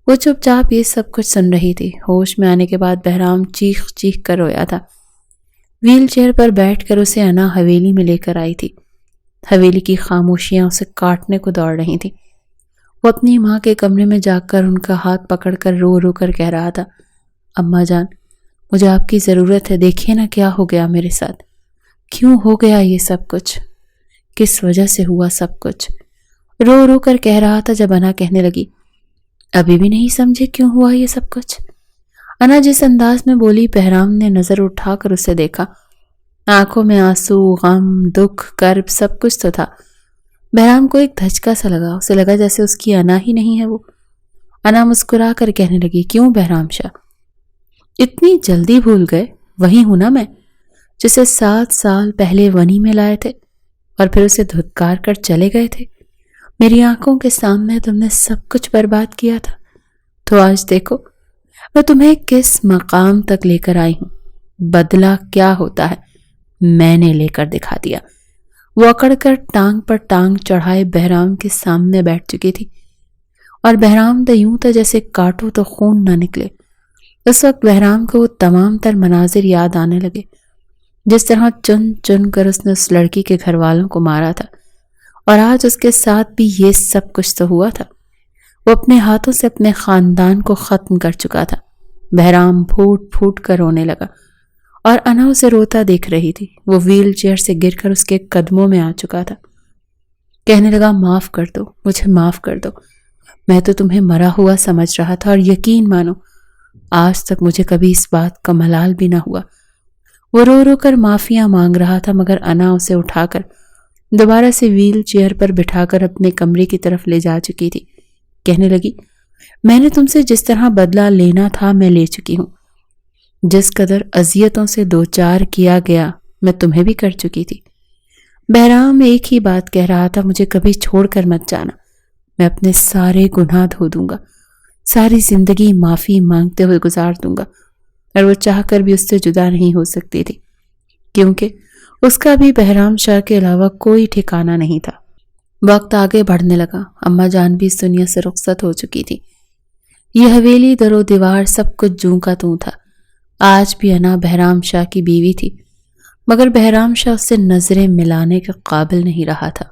وہ چپ چاپ یہ سب کچھ سن رہی تھی۔ ہوش میں آنے کے بعد بہرام چیخ چیخ کر رویا تھا۔ ویل چیئر پر بیٹھ کر اسے انا حویلی میں لے کر آئی تھی۔ حویلی کی خاموشیاں اسے کاٹنے کو دوڑ رہی تھیں۔ وہ اپنی ماں کے کمرے میں جا کر ان کا ہاتھ پکڑ کر رو رو کر کہہ رہا تھا، اماں جان، مجھے آپ کی ضرورت ہے، دیکھیے نا کیا ہو گیا میرے ساتھ، کیوں ہو گیا یہ سب کچھ، کس وجہ سے ہوا سب کچھ۔ رو رو کر کہہ رہا تھا جب انا کہنے لگی، ابھی بھی نہیں سمجھے کیوں ہوا یہ سب کچھ؟ انا جس انداز میں بولی، بہرام نے نظر اٹھا کر اسے دیکھا۔ آنکھوں میں آنسو، غم، دکھ، کرب سب کچھ تو تھا۔ بہرام کو ایک دھچکا سا لگا، اسے لگا جیسے اس کی انا ہی نہیں ہے وہ۔ انا مسکرا کر کہنے لگی، کیوں بہرام شاہ، اتنی جلدی بھول گئے؟ وہی ہوں نا میں جسے 7 سال پہلے ونی میں لائے تھے اور پھر اسے دھتکار کر چلے گئے تھے۔ میری آنکھوں کے سامنے تم نے سب کچھ برباد کیا تھا، تو آج دیکھو میں تمہیں کس مقام تک لے کر آئی ہوں۔ بدلہ کیا ہوتا ہے میں نے لے کر دکھا دیا۔ وہ اکڑ کر ٹانگ پر ٹانگ چڑھائے بہرام کے سامنے بیٹھ چکی تھی اور بہرام تو یوں تھا جیسے کاٹو تو خون نہ نکلے۔ اس وقت بہرام کو وہ تمام تر مناظر یاد آنے لگے جس طرح چن چن کر اس نے اس لڑکی کے گھر والوں کو مارا تھا، اور آج اس کے ساتھ بھی یہ سب کچھ تو ہوا تھا۔ وہ اپنے ہاتھوں سے اپنے خاندان کو ختم کر چکا تھا۔ بہرام پھوٹ پھوٹ کر رونے لگا اور انا اسے روتا دیکھ رہی تھی۔ وہ ویل چیئر سے گر کر اس کے قدموں میں آ چکا تھا، کہنے لگا، معاف کر دو مجھے، معاف کر دو، میں تو تمہیں مرا ہوا سمجھ رہا تھا، اور یقین مانو آج تک مجھے کبھی اس بات کا ملال بھی نہ ہوا۔ وہ رو رو کر معافیاں مانگ رہا تھا مگر انا اسے اٹھا کر دوبارہ سے ویل چیئر پر بٹھا کر اپنے کمرے کی طرف لے جا چکی تھی۔ کہنے لگی، میں نے تم سے جس طرح بدلہ لینا تھا میں لے چکی ہوں، جس قدر اذیتوں سے دوچار کیا گیا میں تمہیں بھی کر چکی تھی۔ بہرام ایک ہی بات کہہ رہا تھا، مجھے کبھی چھوڑ کر مت جانا، میں اپنے سارے گناہ دھو دوں گا، ساری زندگی معافی مانگتے ہوئے گزار دوں گا، اور وہ چاہ کر بھی اس سے جدا نہیں ہو سکتی تھی کیونکہ اس کا بھی بہرام شاہ کے علاوہ کوئی ٹھکانہ نہیں تھا۔ وقت آگے بڑھنے لگا، اماں جان بھی اس دنیا سے رخصت ہو چکی تھی۔ یہ حویلی، در و دیوار سب کچھ جوں کا توں تھا۔ آج بھی انا بہرام شاہ کی بیوی تھی مگر بہرام شاہ اس سے نظریں ملانے کے قابل نہیں رہا تھا۔